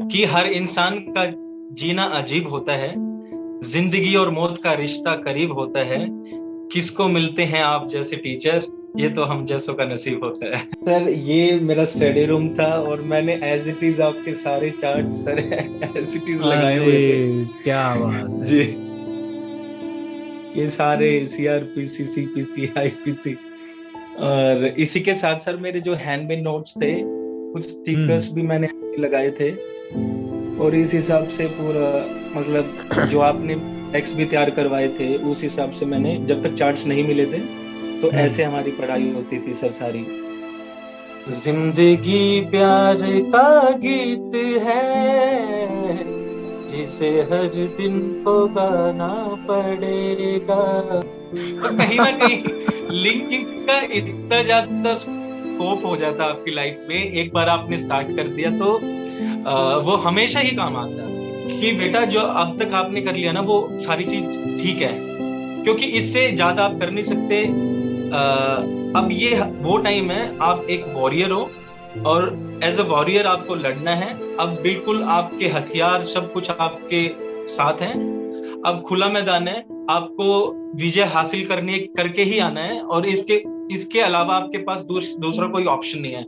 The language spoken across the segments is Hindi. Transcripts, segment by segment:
कि हर इंसान का जीना अजीब होता है, जिंदगी और मौत का रिश्ता करीब होता है, किसको मिलते हैं आप जैसे टीचर, ये तो हम जैसों का नसीब होता है। सर ये मेरा स्टडी रूम था और मैंने एज इट इज आपके सारे chart sir as it is लगाए हुए थे। अरे क्या बात है। जी, ये सारे सीआरपीसी सीपीसी आईपीसी, और इसी के साथ सर मेरे जो हैंडमेड नोट्स थे, कुछ हम्म। स्टिकर्स भी मैंने लगाए थे। और इस हिसाब से पूरा, मतलब जो आपने टेक्स्ट भी तैयार करवाए थे उस हिसाब से मैंने, जब तक चार्ट्स नहीं मिले थे तो हम्म। ऐसे हमारी पढ़ाई होती थी सर सारी। जिंदगी प्यार का गीत है, जिसे हर दिन को गाना पड़ेगा। तो कहीं ना कहीं लिंकिंग का इतना ज्यादा स्कोप हो जाता आपकी लाइफ में, एक बार आपने स्टार्ट कर दिया तो वो हमेशा ही काम आता है कि बेटा जो अब तक आपने कर लिया ना वो सारी चीज ठीक है, क्योंकि इससे ज्यादा आप कर नहीं सकते। अब ये वो टाइम है, आप एक वॉरियर हो और एज अ वॉरियर आपको लड़ना है। अब बिल्कुल आपके हथियार सब कुछ आपके साथ हैं, अब खुला मैदान है, आपको विजय हासिल करने करके ही आना है, और इसके इसके अलावा आपके पास दूसरा कोई ऑप्शन नहीं है।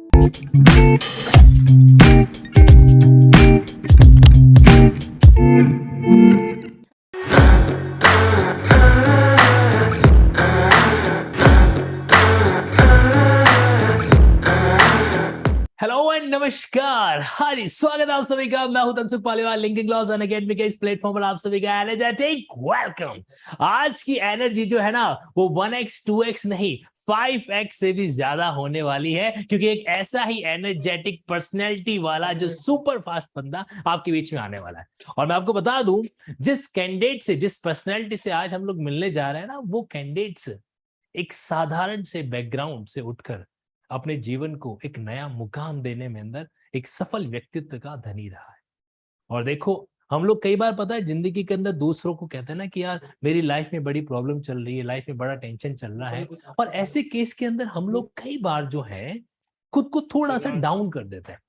हेलो एंड नमस्कार, हाँ जी, स्वागत है आप सभी का। मैं हूं Tansukh Paliwal, linking loss and academy के इस प्लेटफॉर्म पर आप सभी का एनर्जेटिक वेलकम। आज की एनर्जी जो है ना, वो 1x 2x नहीं, 5x से भी ज्यादा होने वाली है, क्योंकि एक ऐसा ही एनर्जेटिक पर्सनैलिटी वाला जो सुपर फास्ट बंदा आपके बीच में आने वाला है। और मैं आपको बता दूं, जिस कैंडिडेट से, जिस पर्सनैलिटी से आज हम लोग मिलने जा रहे हैं ना, वो कैंडिडेट्स एक साधारण से बैकग्राउंड से उठकर अपने जीवन को एक नया मुकाम देने में अंदर एक सफल व्यक्तित्व का धनी रहा है। और देखो, हम लोग कई बार, पता है, जिंदगी के अंदर दूसरों को कहते हैं ना कि यार मेरी लाइफ में बड़ी प्रॉब्लम चल रही है, लाइफ में बड़ा टेंशन चल रहा है। और ऐसे केस के अंदर हम लोग कई बार जो है खुद को थोड़ा सा डाउन कर देते हैं।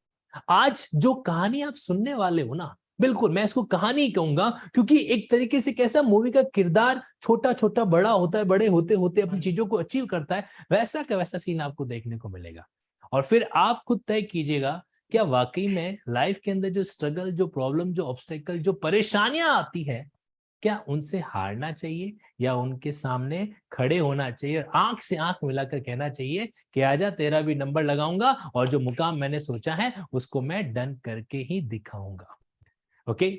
आज जो कहानी आप सुनने वाले हो ना, बिल्कुल मैं इसको कहानी ही कहूंगा, क्योंकि एक तरीके से कैसा मूवी का किरदार छोटा छोटा बड़ा होता है, बड़े होते होते अपनी चीजों को अचीव करता है, वैसा का वैसा सीन आपको देखने को मिलेगा। और फिर आप खुद तय कीजिएगा, क्या वाकई में लाइफ के अंदर जो स्ट्रगल, जो प्रॉब्लम, जो ऑब्स्टेकल, जो परेशानियां आती है, क्या उनसे हारना चाहिए या उनके सामने खड़े होना चाहिए और आंख से आंख मिलाकर कहना चाहिए कि आजा, तेरा भी नंबर लगाऊंगा और जो मुकाम मैंने सोचा है उसको मैं डन करके ही दिखाऊंगा। ओके,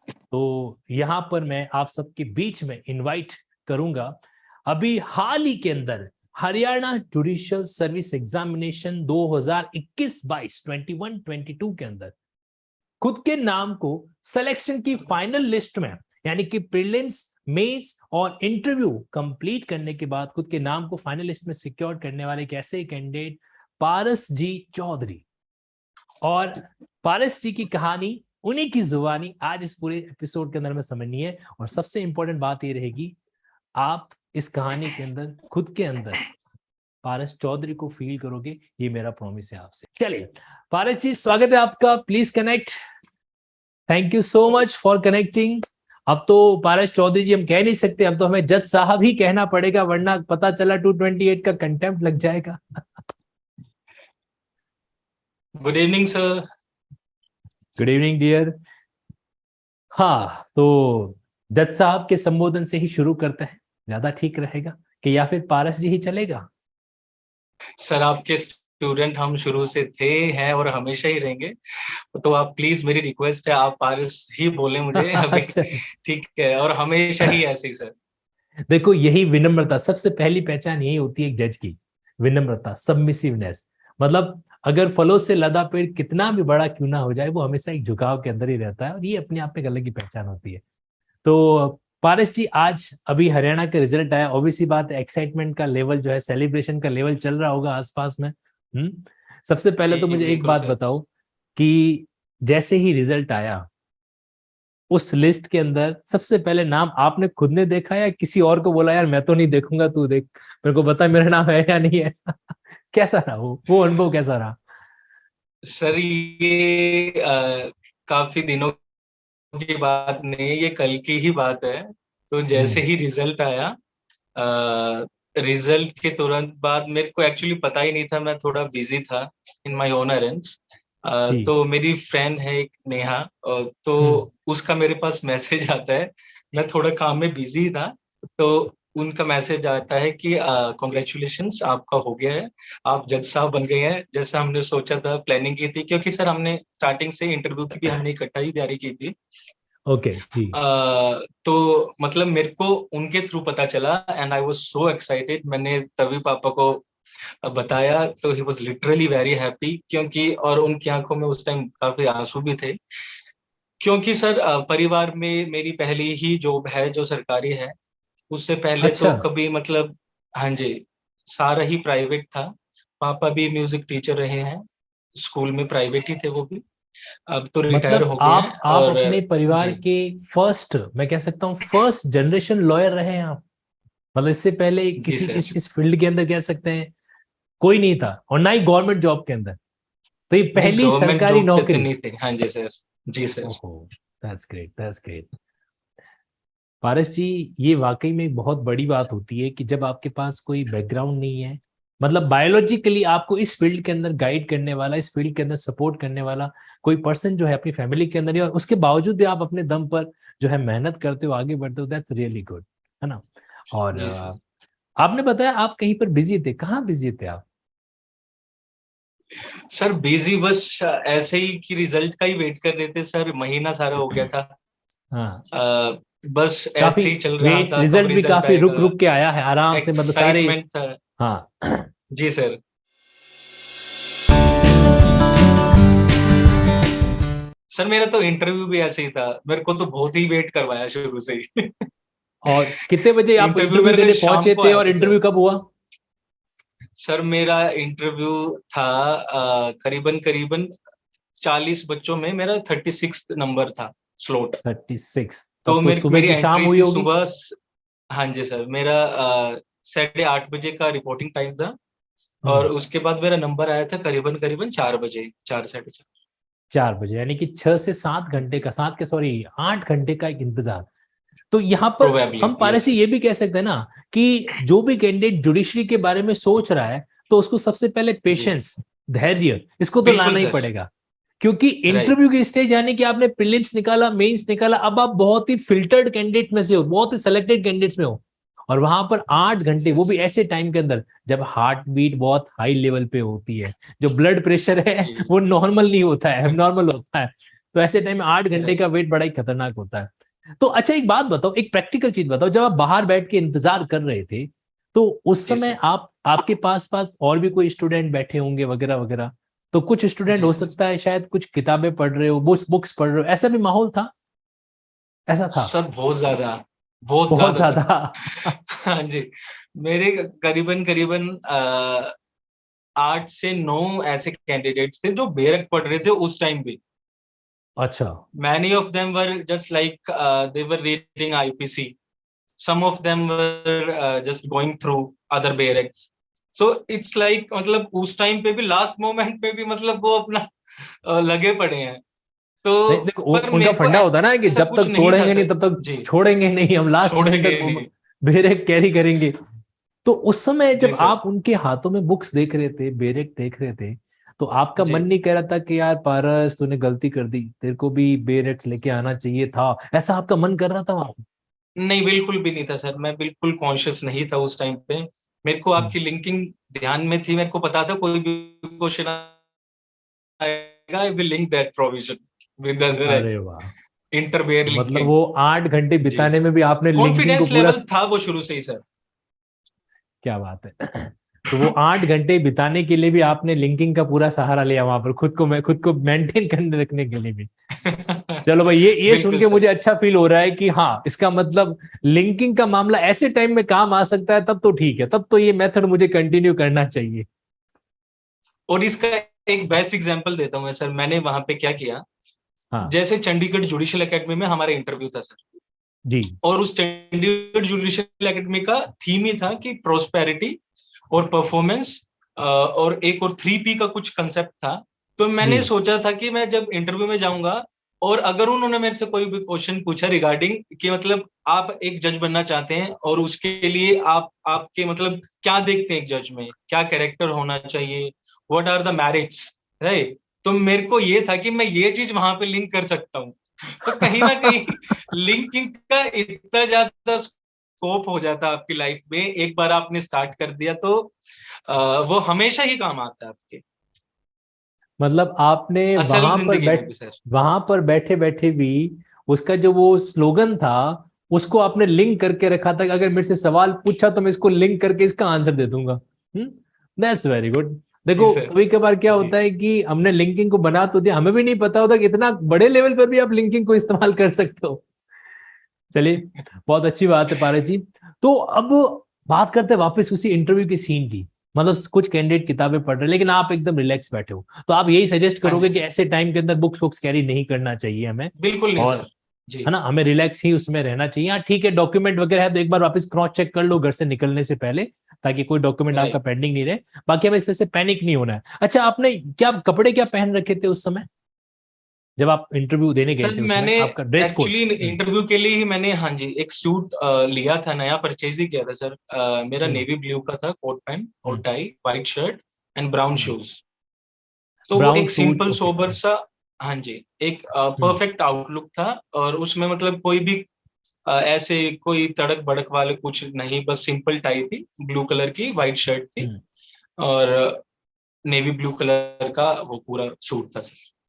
तो यहां पर मैं आप सबके बीच में इनवाइट करूंगा, अभी हाल ही के अंदर हरियाणा जुडिशियल सर्विस एग्जामिनेशन 2021-22 21-22 के अंदर खुद के नाम को सिलेक्शन की फाइनल लिस्ट में, यानी कि प्रीलिम्स, मेंस और इंटरव्यू कंप्लीट करने के बाद खुद के नाम को फाइनल लिस्ट में सिक्योर करने वाले एक ऐसे कैंडिडेट पारस जी चौधरी। और पारस जी की कहानी, उन्हीं की जुबानी आज इस पूरे एपिसोड के अंदर में समझनी है। और सबसे इंपॉर्टेंट बात ये रहेगी, आप इस कहानी के अंदर खुद के अंदर पारस चौधरी को फील करोगे, ये मेरा प्रॉमिस है आपसे। चलिए पारस जी, स्वागत है आपका, please connect. Thank you so much for connecting. अब तो पारस चौधरी जी हम कह नहीं सकते, अब तो हमें जज साहब ही कहना पड़ेगा, वरना पता चला 228 का कंटेम्प्ट लग जाएगा। Good evening sir. Good evening dear. हाँ, तो जज साहब के संबोधन से ही शुरू करते हैं, ज्यादा ठीक रहेगा, कि या फिर पारस जी ही चलेगा? सर आपके स्टूडेंट हम शुरू से थे, हैं और हमेशा ही रहेंगे, तो आप प्लीज, मेरी रिक्वेस्ट है, आप पारस ही बोले मुझे अभी। अच्छा, ठीक है, और हमेशा ही ऐसे ही सर। देखो यही विनम्रता, सबसे पहली पहचान यही होती है एक जज की, विनम्रता, सबमिसिवनेस। मतलब अगर फलों से लदा पेड़ कितना भी बड़ा क्यों ना हो जाए, वो हमेशा एक झुकाव के अंदर ही रहता है, और ये अपने आप में एक अलग की पहचान होती है। तो पारस जी, आज अभी हरियाणा का रिजल्ट आया, ऑब्वियसली बात है, एक्साइटमेंट का लेवल जो है, सेलिब्रेशन का लेवल चल रहा होगा आसपास में। सबसे पहले तो जी मुझे एक बिल्कुल बात सर। बताओ कि जैसे ही रिजल्ट आया, उस लिस्ट के अंदर सबसे पहले नाम आपने खुद ने देखा या किसी और को बोला, यार मैं तो नहीं देखूंगा, तू देख, मेरे को बता मेरा नाम है या नहीं है? कैसा रहा वो अनुभव, कैसा रहा? सर ये काफी दिनों की बात नहीं है, ये कल की ही बात है। तो जैसे हम्म। ही रिजल्ट आया, रिजल्ट के तुरंत बाद, मेरे को एक्चुअली पता ही नहीं था, मैं थोड़ा बिजी था इन माय ओन एरेंड्स। जी। तो मेरी फ्रेंड है एक नेहा, तो हम्म। उसका मेरे पास मैसेज आता है। मैं थोड़ा काम में बिजी था, तो उनका मैसेज आता है कि कॉन्ग्रेचुलेशंस, आपका हो गया है, आप जज साहब बन गए हैं, जैसा हमने सोचा था, प्लानिंग की थी, क्योंकि सर हमने स्टार्टिंग से इंटरव्यू की भी हमने इकट्ठा ही तैयारी की थी। ओके जी। तो मतलब मेरे को उनके थ्रू पता चला, and I was so excited. मैंने तभी पापा को बताया, तो he was literally very happy, क्योंकि और उनकी आंखों में उस टाइम काफी आंसू भी थे, क्योंकि सर परिवार में मेरी पहली ही जॉब है जो सरकारी है। उससे पहले अच्छा। तो कभी मतलब, हाँ जी, सारा ही प्राइवेट था। पापा भी म्यूजिक टीचर रहे हैं, स्कूल में प्राइवेट ही थे वो भी, अब तो रिटायर मतलब हो गए हैं। आप और अपने परिवार जी, के फर्स्ट, मैं कह सकता हूँ फर्स्ट जनरेशन लॉयर रहे हैं आप। मतलब इससे पहले जी किसी सर। इस फील्ड के अंदर कह सकते हैं कोई नहीं था, और ना ही गवर्नमेंट जॉब के अंदर। तो ये नहीं, पहली गवर्नमेंट सरकारी जॉब पे तो नौकरी। नहीं थे, हाँ जी सर। जी सर। ओहो, दैट्स ग्रेट, दैट्स ग्रेट। पारस जी, ये वाकई में बहुत बड़ी बात होती है कि जब आपके पास कोई बैकग्राउंड नहीं है, मतलब बायोलॉजिकली आपको इस फील्ड के अंदर गाइड करने वाला, इस फील्ड के अंदर सपोर्ट करने वाला कोई पर्सन जो है अपनी फैमिली के अंदर नहीं, और उसके बावजूद भी आप अपने दम पर जो है मेहनत करते हो, आगे बढ़ते हो, दैट्स रियली गुड, है ना। और जी सर। आपने बताया आप कहीं पर बिजी थे, कहाँ बिजी थे आप? सर बिजी बस ऐसे ही कि रिजल्ट का ही वेट कर रहे थे सर, महीना सारा हो गया था। हाँ। अ, बस काफी ऐसे ही चल रहा वेट, था, कब रिजल्ट भी रिजल्ट काफी रुक आएगा। रुक के आया है आराम से, मतलब सारे। एक्साइटमेंट था। हाँ। जी सर। सर मेरा तो इंटरव्यू भी ऐसे ही था, मेरे को तो बहुत ही वेट करवाया शुरू से ही। और कितने बजे आप इंटरव्यू इंटरव्यू मेरे देने शाम पहुंचे को थे, आया और था सर। इंटरव्यू कब हुआ? सर मेरा इंटरव्यू था करीबन करीबन 40 बच्चों में मेरा 36 नंबर था, स्लॉट। 36? तो तब तो सुबह मेरी की शाम एंट्री हुई थी होगी। सुबह। हाँ जी सर, मेरा 8:30 बजे का रिपोर्टिंग टाइम था। और हम्म। उसके बाद मेरा नंबर आया था करीबन करीबन 4 बजे, 4 साढ़े 4। 4 बजे, यानी कि 6 से 7 घंटे का, 7 के सॉरी 8 घंटे का एक इंतजार। तो यहाँ पर प्रोबेबली हम यस पारस जी सर। ये भी कह सकते हैं ना कि जो भी कैंडिडेट जुडिशरी के बारे में सोच रहा है, तो उसको सबसे पहले जी पेशेंस, धैर्य, इसको तो बिल्कुल लाना ही सर। पड़ेगा। क्योंकि राइट। इंटरव्यू की स्टेज, यानी कि आपने प्रीलिम्स निकाला, मेंस निकाला, अब आप बहुत ही फिल्टर्ड कैंडिडेट में से हो, बहुत ही सिलेक्टेड कैंडिडेट्स में हो। और वहां पर 8 घंटे, वो भी ऐसे टाइम के अंदर जब हार्ट बीट बहुत हाई लेवल पे होती है, जो ब्लड प्रेशर है जी। वो नॉर्मल नहीं होता है, एबनॉर्मल होता है। तो ऐसे टाइम में 8 घंटे का राइट। वेट बड़ा ही खतरनाक होता है। तो अच्छा, एक बात बताओ, एक प्रैक्टिकल चीज बताओ, जब आप बाहर बैठ के इंतजार कर रहे थे, तो उस जी समय सर। आप, आपके पास पास और भी कोई स्टूडेंट बैठे होंगे वगैरह वगैरह। तो कुछ स्टूडेंट जी हो सर। सकता है शायद कुछ किताबें पढ़ रहे हो, बुक्स बुक्स पढ़ रहे हो, ऐसा भी माहौल था? ऐसा था? सर बहुत ज्यादा, बहुत बहुत ज्यादा ज्यादा। सर। हाँ जी। मेरे करीबन करीबन 8 से 9 ऐसे कैंडिडेट्स थे जो बेरक पढ़ रहे थे उस टाइम पे। अच्छा। Many of them were just like they were reading IPC. Some of them were just going through other barracks. So it's like मतलब उस टाइम पे भी लास्ट मोमेंट पे भी मतलब वो अपना लगे पड़े हैं। नहीं तो देखो, पर उनका मेरे को फंडा होता है ना कि ऐसा जब कुछ तक नहीं था तोड़ेंगे नहीं सर। तब तक जी। छोड़ेंगे नहीं, हम लास्ट मोमेंट छोड़ेंगे तक नहीं। बेरेक कैरी करेंगे। तो उस समय जी जब सर। आप उनके हाथों में बुक्स देख रहे थे, बेरेक देख रहे थे, तो आपका जी। मन नहीं कह रहा था कि यार पारस तूने गलती कर दी, तेरे को भी बेरेक लेके आना चाहिए था, ऐसा आपका मन कर रहा था वहां? नहीं, बिल्कुल भी नहीं था सर, मैं बिल्कुल कॉन्शियस नहीं था उस टाइम पे। मेरे को आपकी लिंकिंग ध्यान में थी, मेरे को पता था कोई भी क्वेश्चन आएगा, I will link that provision with other अरे वाह। इंटरवेयर मतलब लिंकिंग। वो 8 घंटे जी। बिताने में भी आपने लिंकिंग को कॉन्फिडेंस पूरा, लेवल था वो शुरू से ही सर। क्या बात है। तो वो 8 घंटे बिताने के लिए भी आपने लिंकिंग का पूरा सहारा लिया वहां पर, खुद को, मैं खुद को मेंटेन करने रखने के लिए भी। चलो भाई, ये सुन बिल्कुल के सर। मुझे अच्छा फील हो रहा है कि हाँ, इसका मतलब लिंकिंग का मामला ऐसे टाइम में काम आ सकता है, तब तो ठीक है, तब तो ये मेथड मुझे कंटिन्यू करना चाहिए। और इसका एक बेस्ट एग्जांपल देता हूँ मैं सर, मैंने वहां पे क्या किया। हाँ। जैसे चंडीगढ़ जुडिशियल एकेडमी में हमारा इंटरव्यू था सर, जी। और उस चंडीगढ़ जुडिशियल एकेडमी का थीम ही था कि प्रोस्पेरिटी और परफॉर्मेंस, और एक और 3P का कुछ कंसेप्ट था। तो जी। मैंने सोचा था कि मैं जब इंटरव्यू में जाऊंगा, और अगर उन्होंने मेरे से कोई भी क्वेश्चन पूछा रिगार्डिंग कि मतलब आप एक जज बनना चाहते हैं और उसके लिए आप आपके मतलब क्या देखते हैं एक जज में, क्या कैरेक्टर होना चाहिए, what are the merits, right, तो मेरे को ये था कि मैं ये चीज वहां पे लिंक कर सकता हूँ। तो कहीं ना कहीं लिंकिंग का इतना ज्यादा स्कोप हो जाता है आपकी लाइफ में, एक बार आपने स्टार्ट कर दिया तो वो हमेशा ही काम आता है आपके मतलब आपने असल जिंदगी में भी सर। वहां पर बैठे बैठे भी उसका जो वो स्लोगन था उसको आपने लिंक करके रखा था कि अगर मेरे से सवाल पूछा तो मैं इसको लिंक करके इसका आंसर दे दूंगा। That's very good. जी देखो सर। कभी कभार क्या जी होता है कि हमने लिंकिंग को बना तो दिया, हमें भी नहीं पता होता कि इतना बड़े लेवल पर भी आप लिंकिंग को इस्तेमाल कर सकते हो। चलिए, बहुत अच्छी बात है पारस जी। तो अब बात करते हैं वापस उसी इंटरव्यू की सीन की। मतलब कुछ कैंडिडेट किताबें पढ़ रहे हैं लेकिन आप एकदम रिलैक्स बैठे हो, तो आप यही सजेस्ट हाँ जी करोगे कि सर। ऐसे टाइम के अंदर बुक्स वुक्स कैरी नहीं करना चाहिए हमें, बिल्कुल नहीं और सर। जी है ना, हमें रिलैक्स ही उसमें रहना चाहिए। हाँ ठीक है, डॉक्यूमेंट वगैरह है तो एक बार वापस क्रॉस चेक कर लो घर से निकलने से पहले, ताकि कोई डॉक्यूमेंट आपका राइट। पेंडिंग नहीं रहे। बाकी हमें इस तरह से पैनिक नहीं होना है। अच्छा, आपने क्या कपड़े क्या पहन रखे थे उस समय जब आप इंटरव्यू देने गए सर थे, उस समय मैंने आपका ड्रेस कोड? एक्चुअली इंटरव्यू के लिए ही मैंने, हाँ जी, एक सूट लिया था, नया परचेज ही किया था सर। मेरा हम्म। नेवी ब्लू का था, कोट पैंट और hmm. Tie, white shirt and brown hmm. Shoes. तो वो ब्राउन एक सूट, सिंपल ओके। सोबर सा, हाँ जी, एक हम्म। परफेक्ट आउटलुक था। और उसमें मतलब कोई भी ऐसे कोई तड़क भड़क वाले कुछ नहीं, बस सिंपल टाई थी, ब्लू कलर की वाइट शर्ट थी, हम्म। और नेवी ब्लू कलर का वो पूरा सूट था।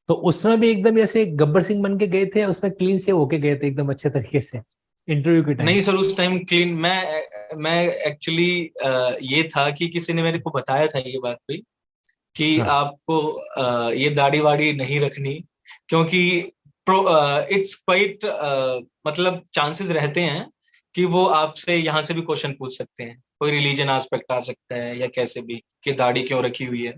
तो उसमें भी एकदम ऐसे गब्बर सिंह बन के गए थे या उसमें क्लीन से होके गए थे एकदम अच्छे तरीके से इंटरव्यू के टाइम? नहीं सर, उस टाइम क्लीन, मैं एक्चुअली ये था कि किसी ने मेरे को बताया था ये बात भी कि हाँ। आपको ये दाढ़ी वाड़ी नहीं रखनी, क्योंकि इट्स क्वाइट, मतलब चांसेस रहते हैं कि वो आपसे यहाँ से भी क्वेश्चन पूछ सकते हैं, कोई रिलीजन एस्पेक्ट आ सकता है या कैसे भी, कि दाढ़ी क्यों रखी हुई है।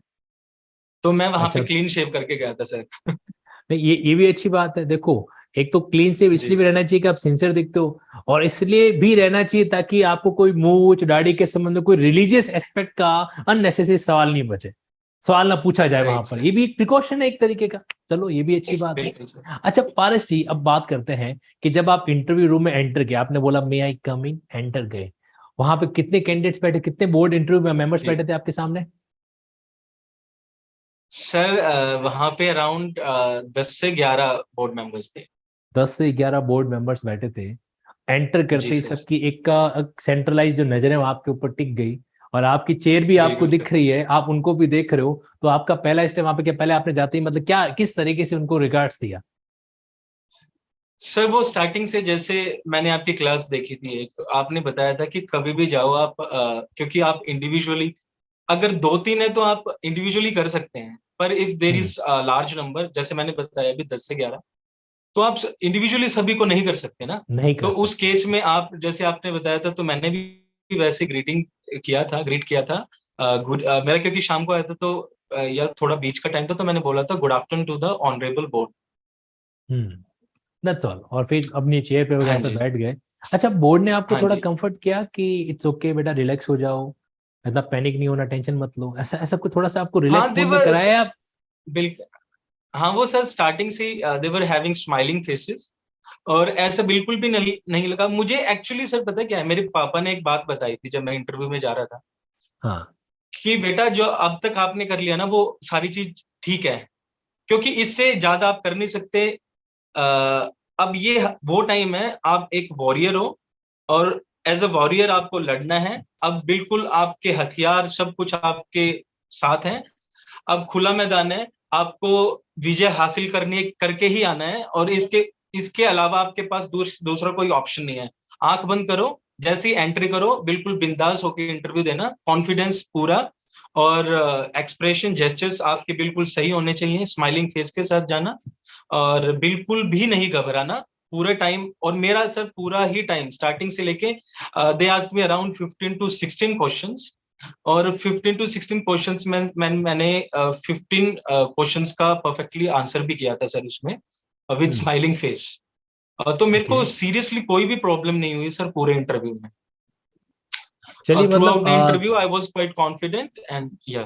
तो मैं वहां पे अच्छा, क्लीन शेव करके गया था सर। नहीं ये भी अच्छी बात है। देखो, एक तो क्लीन से इसलिए जी भी रहना चाहिए कि आप सिंसियर दिखते हो, और इसलिए भी रहना चाहिए ताकि आपको कोई मूछ दाढ़ी के संबंध में कोई रिलीजियस एस्पेक्ट का अननेसेसरी सवाल नहीं बचे, सवाल ना पूछा जाए वहां राइट पर। सर। ये भी एक प्रिकॉशन है एक तरीके का। चलो, ये भी अच्छी बात है। बिल्कुल सर। अच्छा पारस जी, अब बात करते हैं कि जब आप इंटरव्यू रूम में एंटर गए, आपने बोला मे आई कम इन, एंटर गए, वहां पे कितने कैंडिडेट्स बैठे, कितने बोर्ड इंटरव्यू मेंबर्स जी बैठे थे आपके सामने? सर, वहां पे अराउंड 10 से 11 बोर्ड मेंबर्स थे। 10 से 11 बोर्ड मेंबर्स बैठे थे। एंटर जी करते ही सर। सबकी एक का सेंट्रलाइज जो नजरें वो आपके ऊपर टिक गई, और आपकी चेयर भी आपको बिल्कुल दिख सर। रही है, आप उनको भी देख रहे हो, तो आपका पहला स्टेप वहां पे क्या, पहले आपने जाते ही मतलब क्या किस तरीके से उनको रिगार्ड्स दिया? सर वो स्टार्टिंग से, जैसे मैंने आपकी क्लास देखी थी एक, आपने बताया था कि कभी भी जाओ आप, क्योंकि आप इंडिविजुअली, अगर 2-3 है तो आप इंडिविजुअली कर सकते हैं, पर if there hmm. Is large number, जैसे मैंने बताया अभी 10 से 11, तो आप इंडिविजुअली सभी को नहीं कर सकते ना। नहीं तो कर उस सकते। केस में आप, जैसे आपने बताया था, तो मैंने भी वैसे ग्रीटिंग किया था, ग्रीट किया था। गुड, मेरा क्योंकि शाम को आया था तो या थोड़ा बीच का टाइम था, तो मैंने बोला था good afternoon to the honourable board. Hmm. That's all, और फिर अपनी चेयर पे हाँ वगैरह पे जी। बैठ गए। अच्छा, बोर्ड ने आपको हाँ थोड़ा जी। कंफर्ट किया कि इट्स ओके बेटा, रिलैक्स हो जाओ, इतना पैनिक नहीं होना, टेंशन मत लो, ऐसा ऐसा कुछ थोड़ा सा आपको हाँ रिलैक्स मोड में देवर, कराया आप? बिल्कुल। हाँ वो सर स्टार्टिंग से देवर हैविंग स्माइलिंग फेसेस, और ऐसा बिल्कुल भी नहीं नहीं लगा मुझे। एक्चुअली सर पता है क्या है, मेरे पापा ने एक बात बताई थी जब मैं इंटरव्यू में जा रहा था, हाँ। कि बेटा जो अब तक आपने कर लिया ना वो सारी चीज ठीक है, क्योंकि इससे ज्यादा आप कर नहीं सकते। अ, अब ये वो टाइम है, आप एक वॉरियर हो, और एज अ वॉरियर आपको लड़ना है। अब बिल्कुल आपके हथियार सब कुछ आपके साथ हैं, अब खुला मैदान है, आपको विजय हासिल करने करके ही आना है, और इसके इसके अलावा आपके पास दूसरा कोई ऑप्शन नहीं है। आंख बंद करो, जैसे ही एंट्री करो बिल्कुल बिंदास होकर इंटरव्यू देना, कॉन्फिडेंस पूरा, और एक्सप्रेशन जेस्चर्स आपके बिल्कुल सही होने चाहिए, स्माइलिंग फेस के साथ जाना, और बिल्कुल भी नहीं घबराना पूरे टाइम। और मेरा सर पूरा ही टाइम स्टार्टिंग से लेके, they asked me around 15 to 16 questions, और 15 to 16 क्वेश्चंस में मैंने 15 क्वेश्चंस का परफेक्टली आंसर भी किया था सर उसमें, विद हम्म। Smiling face. तो मेरे ओके। को सीरियसली कोई भी प्रॉब्लम नहीं हुई सर पूरे इंटरव्यू में। चलिए थ्रू मतलब out the interview I was quite confident and या।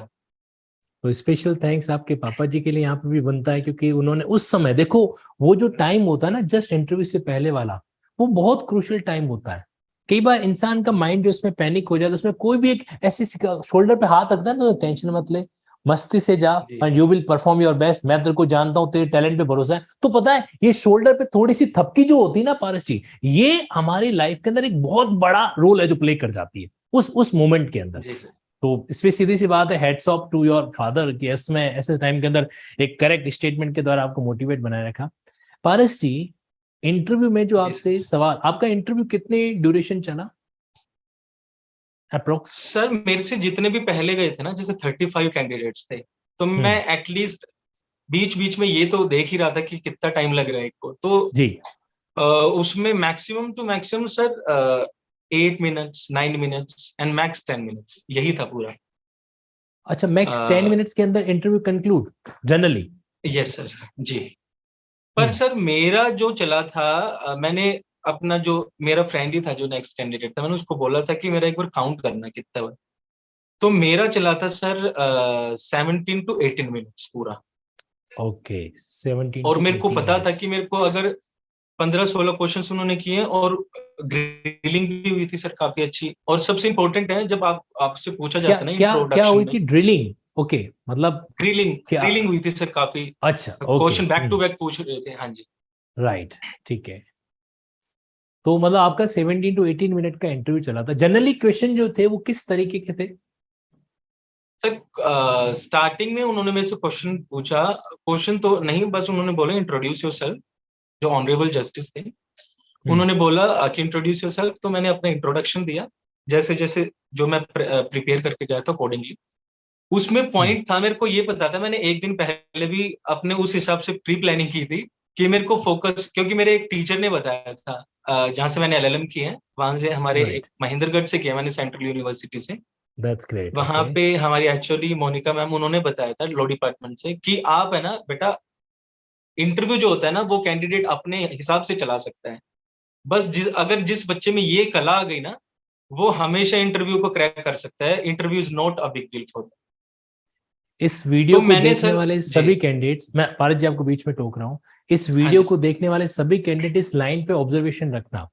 तो स्पेशल थैंक्स आपके पापा जी के लिए यहाँ पे भी बनता है, क्योंकि उन्होंने उस समय, देखो वो जो टाइम होता है ना जस्ट इंटरव्यू से पहले वाला, वो बहुत क्रूशियल टाइम होता है। कई बार इंसान का माइंड जो उसमें पैनिक हो जाता है, उसमें कोई भी एक ऐसी शोल्डर पे हाथ रखता है ना, तो टेंशन मत ले, मस्ती से जा, जी and you will perform your best, मैं तेरे को जानता हूँ, तेरे टैलेंट पे भरोसा है। तो पता है ये शोल्डर पे थोड़ी सी थपकी जो होती है ना पारस जी, ये हमारी लाइफ के अंदर एक बहुत बड़ा रोल है जो प्ले कर जाती है उस मोमेंट के अंदर। जी सर। तो इसमें सीधी सी बात है, hats off to your father कि इसमें ऐसे टाइम के अंदर एक करेक्ट स्टेटमेंट के द्वारा आपको मोटिवेट बनाए रखा। पारस जी, इंटरव्यू में जो जी आपसे सर। सवाल, आपका इंटरव्यू कितने ड्यूरेशन चला अप्रोक्स? सर मेरे से जितने भी पहले गए थे ना, जैसे 35 कैंडिडेट्स थे, तो मैं हम्म। एटलीस्ट बीच बीच में ये तो देख ही रहा था कि कितना टाइम लग रहा है एक को, तो जी। उसमें maximum to maximum sir 8 minutes, 9 minutes and max 10 minutes, यही था पूरा। अच्छा, मैक्स 10 मिनट्स के अंदर interview conclude generally? Yes sir. जी। पर हम्म। सर मेरा जो चला था, मैंने अपना जो मेरा फ्रेंड ही था जो नेक्स्ट कैंडिडेट था, मैंने उसको बोला था कि मेरा एक बार काउंट करना कितना हुआ। तो मेरा चला था सर 17 to 18 मिनट्स पूरा। ओके, 17 और टू मेरे को 18 पता था मिनट्स कि मेरे को अगर 15-16 क्वेश्चंस उन्होंने किए, और ग्रिलिंग भी हुई थी सर काफी अच्छी। और सबसे इंपॉर्टेंट है, जब आप आपसे पूछा क्या जाता है ना क्या क्या इंट्रोडक्शन हुई में, थी? ड्रिलिंग? ओके, मतलब ग्रिलिंग क्या? ग्रिलिंग हुई थी सर काफी। अच्छा, okay. Question back to back पूछ रहे थे। हाँ जी। राइट, ठीक है। तो मतलब आपका 17 to 18 मिनट का इंटरव्यू चला था। जनरली क्वेश्चन जो थे वो किस तरीके के थे? सर स्टार्टिंग में उन्होंने मेरे से क्वेश्चन पूछा, क्वेश्चन तो नहीं, बस उन्होंने बोला इंट्रोड्यूस योरसेल्फ। जो ऑनरेबल जस्टिस थे, हम्म। उन्होंने बोला कि इंट्रोड्यूस योरसेल्फ। तो मैंने अपना इंट्रोडक्शन दिया, जैसे जैसे जो मैं प्रिपेयर करके गया था अकॉर्डिंगली। उसमें हम्म। पॉइंट था, मेरे को ये पता था, मैंने एक दिन पहले भी अपने उस हिसाब से प्री प्लानिंग की थी कि मेरे को फोकस, क्योंकि मेरे एक टीचर ने बताया था, जहाँ से मैंने एलएलएम किया है, वहां से हमारे एक राइट, महेंद्रगढ़ से किया मैंने, सेंट्रल यूनिवर्सिटी से। That's great. वहां ओके। पे हमारी एक्चुअली मोनिका मैम, उन्होंने बताया था लॉ डिपार्टमेंट से कि आप है ना बेटा, इंटरव्यू जो होता है ना वो कैंडिडेट अपने हिसाब से चला सकता है। बस अगर जिस बच्चे में ये कला आ गई ना, वो हमेशा इंटरव्यू को क्रैक कर सकता है। Interview is not a big deal for. इस वीडियो तो को मैंने देखने सर। वाले जी। सभी कैंडिडेट्स, मैं पारस जी आपको बीच में टोक रहा हूं, इस हाँ वीडियो जी को सर। देखने वाले सभी कैंडिडेट इस लाइन पे ऑब्जर्वेशन रखना।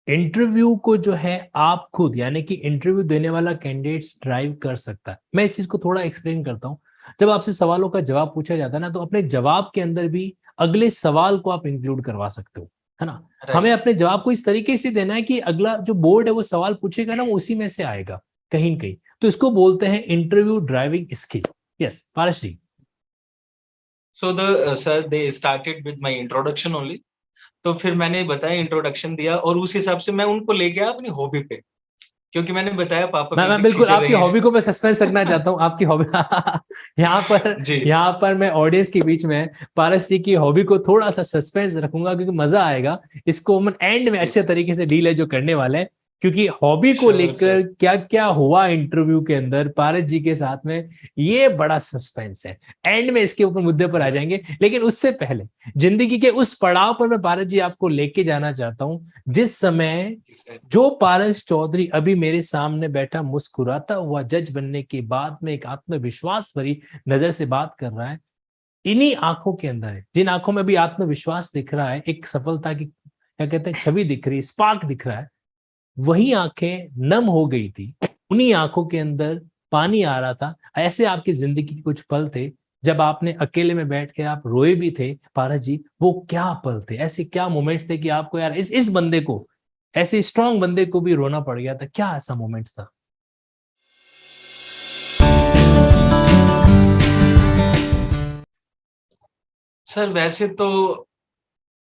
इंटरव्यू को जो है आप खुद, यानी कि इंटरव्यू देने वाला कैंडिडेट्स ड्राइव कर सकता है। मैं इस चीज को थोड़ा एक्सप्लेन करता हूं। जब आपसे सवालों का जवाब पूछा जाता है ना, तो अपने जवाब के अंदर भी अगले सवाल को आप इंक्लूड करवा सकते हो, है ना? हमें राइट। अपने जवाब को इस तरीके से देना है कि अगला जो बोर्ड है वो सवाल पूछेगा ना, वो उसी में से आएगा कहीं न कहीं। तो इसको बोलते हैं interview driving skill. Yes Paras ji. So the sir they started with my introduction only. तो फिर मैंने बताया, इंट्रोडक्शन दिया, और उस हिसाब से मैं उनको ले गया अपनी हॉबी पे, क्योंकि मैंने बताया पापा मैं म्यूजिक बिल्कुल टीचर आपकी रहे हैं। हॉबी को मैं सस्पेंस रखना चाहता हूँ, आपकी हॉबी यहाँ पर, जी। यहाँ पर मैं ऑडियंस के बीच में पारस जी की हॉबी को थोड़ा सा सस्पेंस रखूंगा, क्योंकि मजा आएगा। इसको हम एंड में जी अच्छे सर। तरीके से डील है जो करने वाले हैं, क्योंकि हॉबी को श्योर लेकर सर। क्या क्या हुआ इंटरव्यू के अंदर पारस जी के साथ में, ये बड़ा सस्पेंस है। एंड में इसके ऊपर मुद्दे पर आ जी जाएंगे, लेकिन उससे पहले जिंदगी के उस पड़ाव पर मैं पारस जी आपको लेके जाना चाहता हूँ जिस समय सर। जो पारस चौधरी अभी मेरे सामने बैठा मुस्कुराता हुआ जज बनने के बाद में एक आत्मविश्वास भरी नजर से बात कर रहा है, इन्हीं आंखों के अंदर है, जिन आंखों में भी आत्मविश्वास दिख रहा है, एक सफलता की क्या कहते हैं छवि दिख रही है, स्पार्क दिख रहा है, वही आंखें नम हो गई थी, उन्हीं आंखों के अंदर पानी आ रहा था। ऐसे आपकी जिंदगी के कुछ पल थे जब आपने अकेले में बैठ के आप रोए भी थे पारस जी। वो क्या पल थे, ऐसे क्या मोमेंट्स थे कि आपको यार इस बंदे को, ऐसे स्ट्रांग बंदे को भी रोना पड़ गया था? क्या ऐसा मोमेंट्स था? सर वैसे तो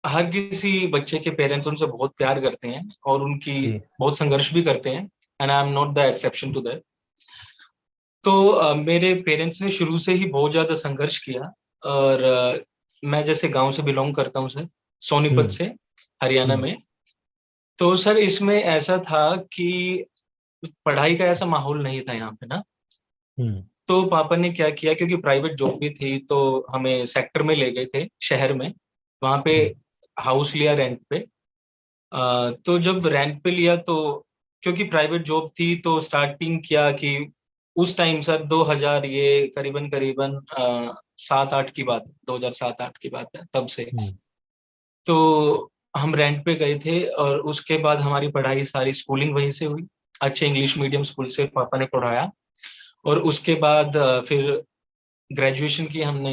हर किसी बच्चे के पेरेंट्स उनसे बहुत प्यार करते हैं, और उनकी जी। बहुत संघर्ष भी करते हैं, and I am not the exception to that. तो मेरे पेरेंट्स ने शुरू से ही बहुत ज्यादा संघर्ष किया। और मैं जैसे गांव से बिलोंग करता हूँ सर, सोनीपत हम्म। से, हरियाणा हम्म। में। तो सर इसमें ऐसा था कि पढ़ाई का ऐसा माहौल नहीं था यहाँ पे ना। हम्म। तो पापा ने क्या किया, क्योंकि प्राइवेट जॉब भी थी, तो हमें सेक्टर में ले गए थे, शहर में। वहां पे हम्म। हाउस लिया रेंट पे। तो जब रेंट पे लिया, तो क्योंकि प्राइवेट जॉब थी, तो स्टार्टिंग किया कि उस टाइम सर 2000 ये करीबन 7-8 की बात है, 2007-8 की बात है तब से। तो हम रेंट पे गए थे और उसके बाद हमारी पढ़ाई सारी स्कूलिंग वहीं से हुई। अच्छे इंग्लिश मीडियम स्कूल से पापा ने पढ़ाया और उसके बाद फिर ग्रेजुएशन की हमने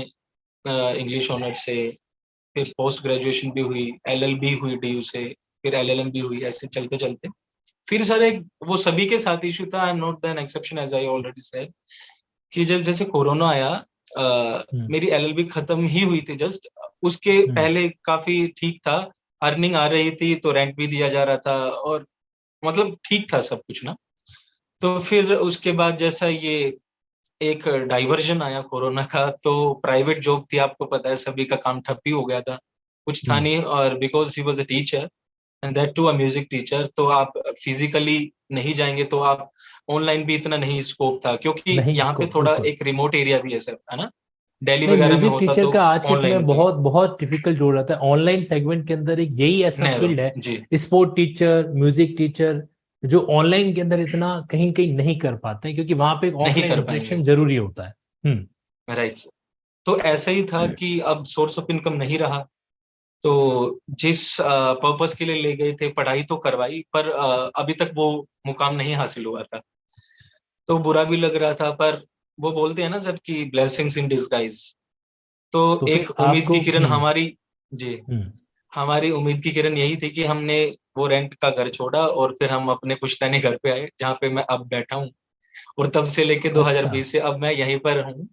इंग्लिश ऑनर से, फिर पोस्ट ग्रेजुएशन भी हुई, एलएलबी हुई डीयू से, फिर एलएलएम भी हुई, ऐसे चलते चलते फिर सर एक वो सभी के साथ इशू था, I am not an exception as I already said, कि जब जैसे कोरोना आया मेरी एलएलबी खत्म ही हुई थी जस्ट, उसके पहले काफी ठीक था, अर्निंग आ रही थी तो रेंट भी दिया जा रहा था और मतलब ठीक था सब कुछ ना। तो फिर उसके बाद जैसा ये एक डाइवर्जन आया कोरोना का, तो प्राइवेट जॉब थी, आपको पता है सभी का काम ठप ही हो गया था, कुछ था नहीं। और because he was a teacher and that too a music teacher, तो आप फिजिकली नहीं जाएंगे, तो आप ऑनलाइन भी इतना नहीं स्कोप था, क्योंकि नहीं यहाँ पे इसको थोड़ा बिल्कुल एक रिमोट एरिया भी है सर, है ना, दिल्ली नहीं, वगैरह में म्यूजिक होता टीचर तो का आज के समय ऑनलाइन भी बहुत बहुत डिफिकल्ट हो जाता है। ऑनलाइन सेगमेंट के अंदर एक यही ऐसा नैरो फील्ड जी। है, स्पोर्ट टीचर, म्यूजिक टीचर, जो ऑनलाइन के अंदर इतना कहीं कहीं नहीं कर पाते हैं, क्योंकि वहां पे एक नहीं ऑफलाइन कर पाएंगे, इंटरेक्शन जरूरी होता है। राइट। तो ऐसा ही था कि अब सोर्स ऑफ इनकम नहीं रहा, तो जिस पर्पस के लिए ले गए थे, पढ़ाई तो करवाई पर अभी तक वो मुकाम नहीं हासिल हुआ था, तो बुरा भी लग रहा था। पर वो बोलते हैं ना सर कि ब्लेसिंग्स इन डिस्गाइज, तो तो एक फिर उम्मीद की आपको किरण हमारी, जी, हम्म हमारी उम्मीद की किरण यही थी कि हमने वो रेंट का घर छोड़ा और फिर हम अपने पुश्तैनी घर पे आए जहाँ पे मैं अब बैठा हूँ, और तब से लेके अच्छा, 2020 से अब मैं यहीं पर हूँ,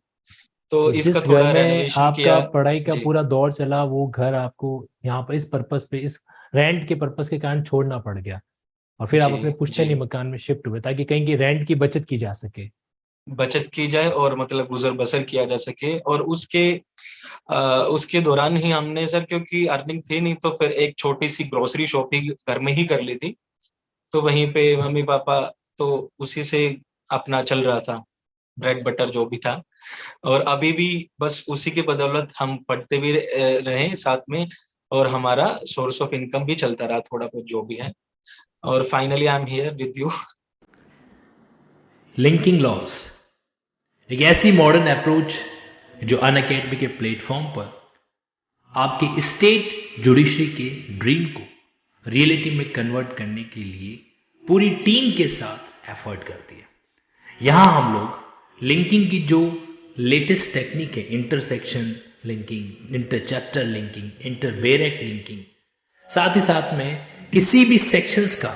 तो इसका जिस घर थोड़ा में रेनोवेशन आपका किया। पढ़ाई का जी पूरा दौर चला, वो घर आपको यहाँ पर इस पर्पस पे, इस रेंट के पर्पस के कारण छोड़ना पड़ गया, और फिर आप जी अपने जी, पुश्तैनी मकान में शिफ्ट हुए ताकि कहीं की रेंट की बचत की जा सके। बचत की जाए और मतलब गुजर बसर किया जा सके। और उसके दौरान ही हमने सर, क्योंकि अर्निंग थी नहीं, तो फिर एक छोटी सी ग्रोसरी शॉप ही घर में ही कर ली थी, तो वहीं पे मम्मी पापा, तो उसी से अपना चल रहा था, ब्रेड बटर जो भी था। और अभी भी बस उसी के बदौलत हम पढ़ते भी रहे साथ में, और हमारा सोर्स ऑफ इनकम भी चलता रहा थोड़ा बहुत जो भी है। और finally I am here with you. Linking loss एक ऐसी मॉडर्न अप्रोच जो अनअकैडमी के प्लेटफॉर्म पर आपके स्टेट जुडिशरी के ड्रीम को रियलिटी में कन्वर्ट करने के लिए पूरी टीम के साथ एफर्ट करती है। यहां हम लोग लिंकिंग की जो लेटेस्ट टेक्निक है, intersection linking, inter chapter linking, inter वेरेक्ट लिंकिंग, साथ ही साथ में किसी भी सेक्शंस का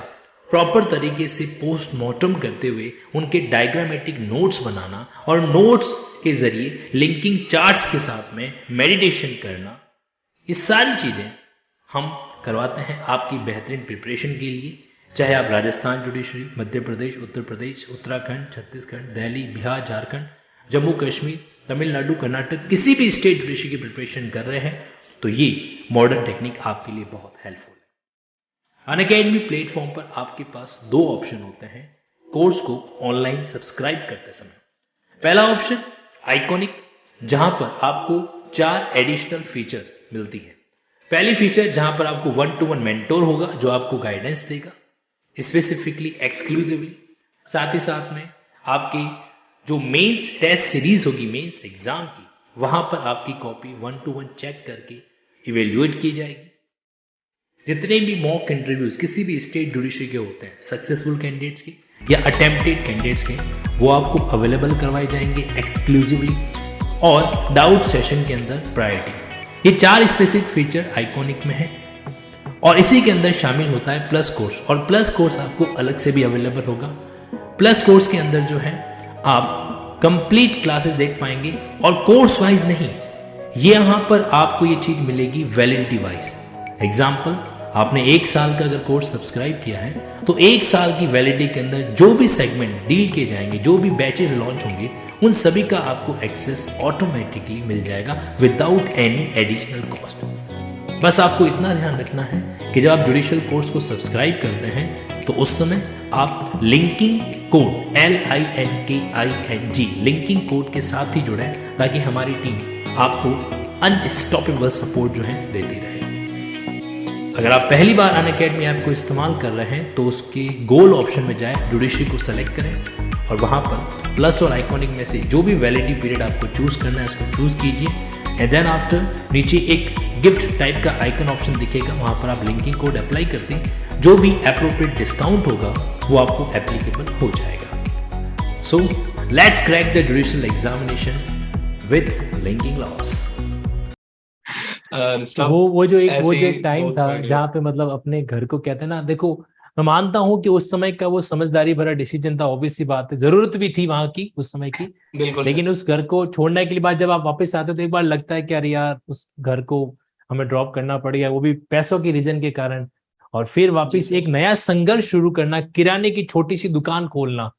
प्रॉपर तरीके से पोस्टमार्टम करते हुए उनके डायग्रामेटिक नोट्स बनाना और नोट्स के जरिए लिंकिंग चार्ट्स के साथ में मेडिटेशन करना, ये सारी चीजें हम करवाते हैं आपकी बेहतरीन प्रिपरेशन के लिए। चाहे आप राजस्थान जुडिशरी, मध्य प्रदेश, उत्तर प्रदेश, उत्तराखंड, छत्तीसगढ़, दिल्ली, बिहार, झारखंड, जम्मू कश्मीर, तमिलनाडु, कर्नाटक, किसी भी स्टेट जुडिशरी की प्रिपरेशन कर रहे हैं, तो ये मॉडर्न टेक्निक आपके लिए बहुत हेल्पफुल है। अनअकैडमी प्लेटफॉर्म पर आपके पास दो ऑप्शन होते हैं कोर्स को ऑनलाइन सब्सक्राइब करते समय। पहला ऑप्शन आइकॉनिक, जहां पर आपको 4 एडिशनल फीचर मिलती है। पहली फीचर जहां पर आपको 1-to-1 मेंटोर होगा जो आपको गाइडेंस देगा स्पेसिफिकली, एक्सक्लूसिवली। साथ ही साथ में आपकी जो मेंस टेस्ट सीरीज होगी, मेंस एग्जाम की, वहां पर आपकी कॉपी 1-to-1 चेक करके इवेल्युएट की जाएगी। जितने भी मॉक इंटरव्यूज किसी भी स्टेट जुडिशरी के होते हैं, सक्सेसफुल कैंडिडेट्स के या अटेम्प्टेड कैंडिडेट्स के, वो आपको अवेलेबल करवाए जाएंगे एक्सक्लूसिवली और डाउट सेशन के अंदर प्रायोरिटी। ये 4 स्पेसिफिक फीचर आइकॉनिक में है, और इसी के अंदर शामिल होता है प्लस कोर्स, और प्लस कोर्स आपको अलग से भी अवेलेबल होगा। प्लस कोर्स के अंदर जो है आप कंप्लीट क्लासेस देख पाएंगे, और कोर्स वाइज नहीं, ये यहाँ पर आपको ये चीज मिलेगी वैलिडिटी वाइज। एग्जाम्पल, आपने 1 साल का अगर कोर्स सब्सक्राइब किया है तो 1 साल की वैलिडिटी के अंदर जो भी सेगमेंट डील किए जाएंगे, जो भी बैचेस लॉन्च होंगे, उन सभी का आपको एक्सेस ऑटोमेटिकली मिल जाएगा विदाउट एनी एडिशनल कॉस्ट। बस आपको इतना ध्यान रखना है कि जब आप जुडिशियल कोर्स को सब्सक्राइब करते हैं तो उस समय आप linking code LINKING linking code के साथ ही जुड़े, ताकि हमारी टीम आपको अनस्टॉपेबल सपोर्ट जो है देती रहे। अगर आप पहली बार अनअकैडमी ऐप को इस्तेमाल कर रहे हैं तो उसके गोल ऑप्शन में जाए, जुडिशरी को सेलेक्ट करें और वहाँ पर प्लस और आइकॉनिक में से जो भी वैलिडिटी पीरियड आपको चूज करना है उसको चूज कीजिए एंड देन आफ्टर नीचे एक गिफ्ट टाइप का आइकन ऑप्शन दिखेगा, वहाँ पर आप लिंकिंग कोड अप्लाई करते हैं, जो भी अप्रोप्रिएट डिस्काउंट होगा वो आपको एप्लीकेबल हो जाएगा। So let's crack the durational examination with linking laws. वो जो एक टाइम था जहाँ पे मतलब अपने घर को कहते हैं ना, देखो मैं मानता हूँ कि उस समय का वो समझदारी भरा डिसीजन था, ऑब्वियस सी बात है, जरूरत भी थी वहां की उस समय की, लेकिन उस घर को छोड़ने के बाद जब आप वापस आते हो तो एक बार लगता है कि यार उस घर को हमें ड्रॉप करना पड़ेगा, वो भी पैसों की रीजन के कारण, और फिर वापस एक नया संघर्ष शुरू करना, किराने की छोटी सी दुकान खोलना,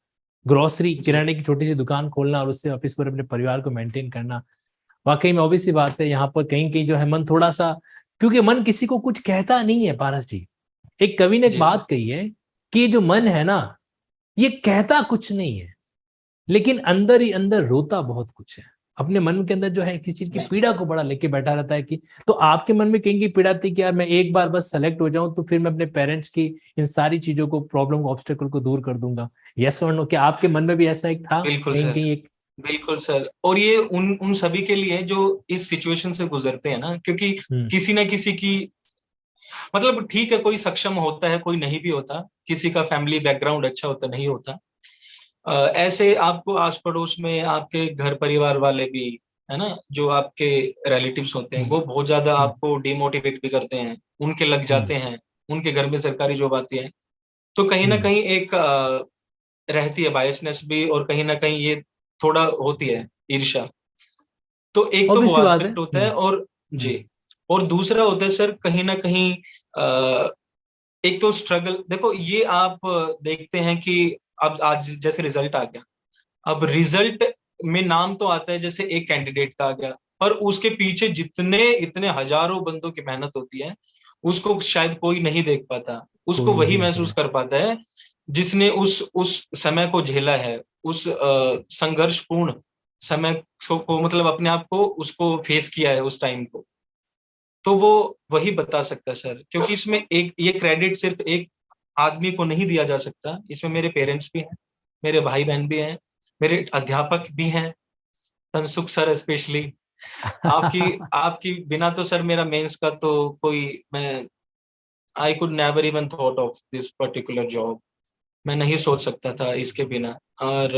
ग्रोसरी किराने की छोटी सी दुकान खोलना और उससे वापस पर अपने परिवार को मेंटेन करना, वाकई में ऑब्वियस सी बात है। यहाँ पर कहीं कहीं जो है मन थोड़ा सा, क्योंकि मन किसी को कुछ कहता नहीं है पारस जी। एक कवि ने एक बात कही है कि जो मन है ना ये कहता कुछ नहीं है, लेकिन अंदर ही अंदर रोता बहुत कुछ है। अपने मन के अंदर जो है किसी चीज की पीड़ा को बड़ा लेके बैठा रहता है कि, तो आपके मन में कहीं की पीड़ा थी कि यार मैं एक बार बस सेलेक्ट हो जाऊं तो फिर मैं अपने पेरेंट्स की इन सारी चीजों को, प्रॉब्लम ऑब्स्टेकल को दूर कर दूंगा, यस और नो? क्या आपके मन में भी ऐसा एक था? कहीं एक बिल्कुल सर, और ये उन सभी के लिए जो इस सिचुएशन से गुजरते हैं ना, क्योंकि किसी ना किसी की, मतलब ठीक है कोई सक्षम होता है, कोई नहीं भी होता, किसी का फैमिली बैकग्राउंड अच्छा होता नहीं होता, ऐसे आपको आस पड़ोस में आपके घर परिवार वाले भी है ना, जो आपके रिलेटिव्स होते हैं वो बहुत ज्यादा आपको डिमोटिवेट भी करते हैं, उनके लग जाते हैं, उनके घर में सरकारी जॉब आती है, तो कहीं ना कहीं एक रहती है बायसनेस भी, और कहीं ना कहीं ये थोड़ा होती है ईर्ष्या। तो एक तो वो एस्पेक्ट होता है, और जी, और दूसरा होता है सर कहीं ना कहीं एक तो स्ट्रगल, देखो ये आप देखते हैं कि अब आज जैसे रिजल्ट आ गया, अब रिजल्ट में नाम तो आता है जैसे एक कैंडिडेट का आ गया, पर उसके पीछे जितने इतने हजारों बंदों की मेहनत होती है उसको शायद कोई नहीं देख पाता, उसको वही महसूस कर पाता है जिसने उस समय को झेला है, उस संघर्षपूर्ण समय को, मतलब अपने आप को उसको फेस किया है उस टाइम को, तो वो वही बता सकता है सर, क्योंकि इसमें एक ये क्रेडिट सिर्फ एक आदमी को नहीं दिया जा सकता, इसमें मेरे पेरेंट्स भी हैं, मेरे भाई बहन भी हैं, मेरे अध्यापक भी हैं, तनसुख सर स्पेशली, आपकी आपकी बिना तो सर मेरा मेंस का तो कोई, मैं I could never even thought of this particular job, मैं नहीं सोच सकता था इसके बिना। और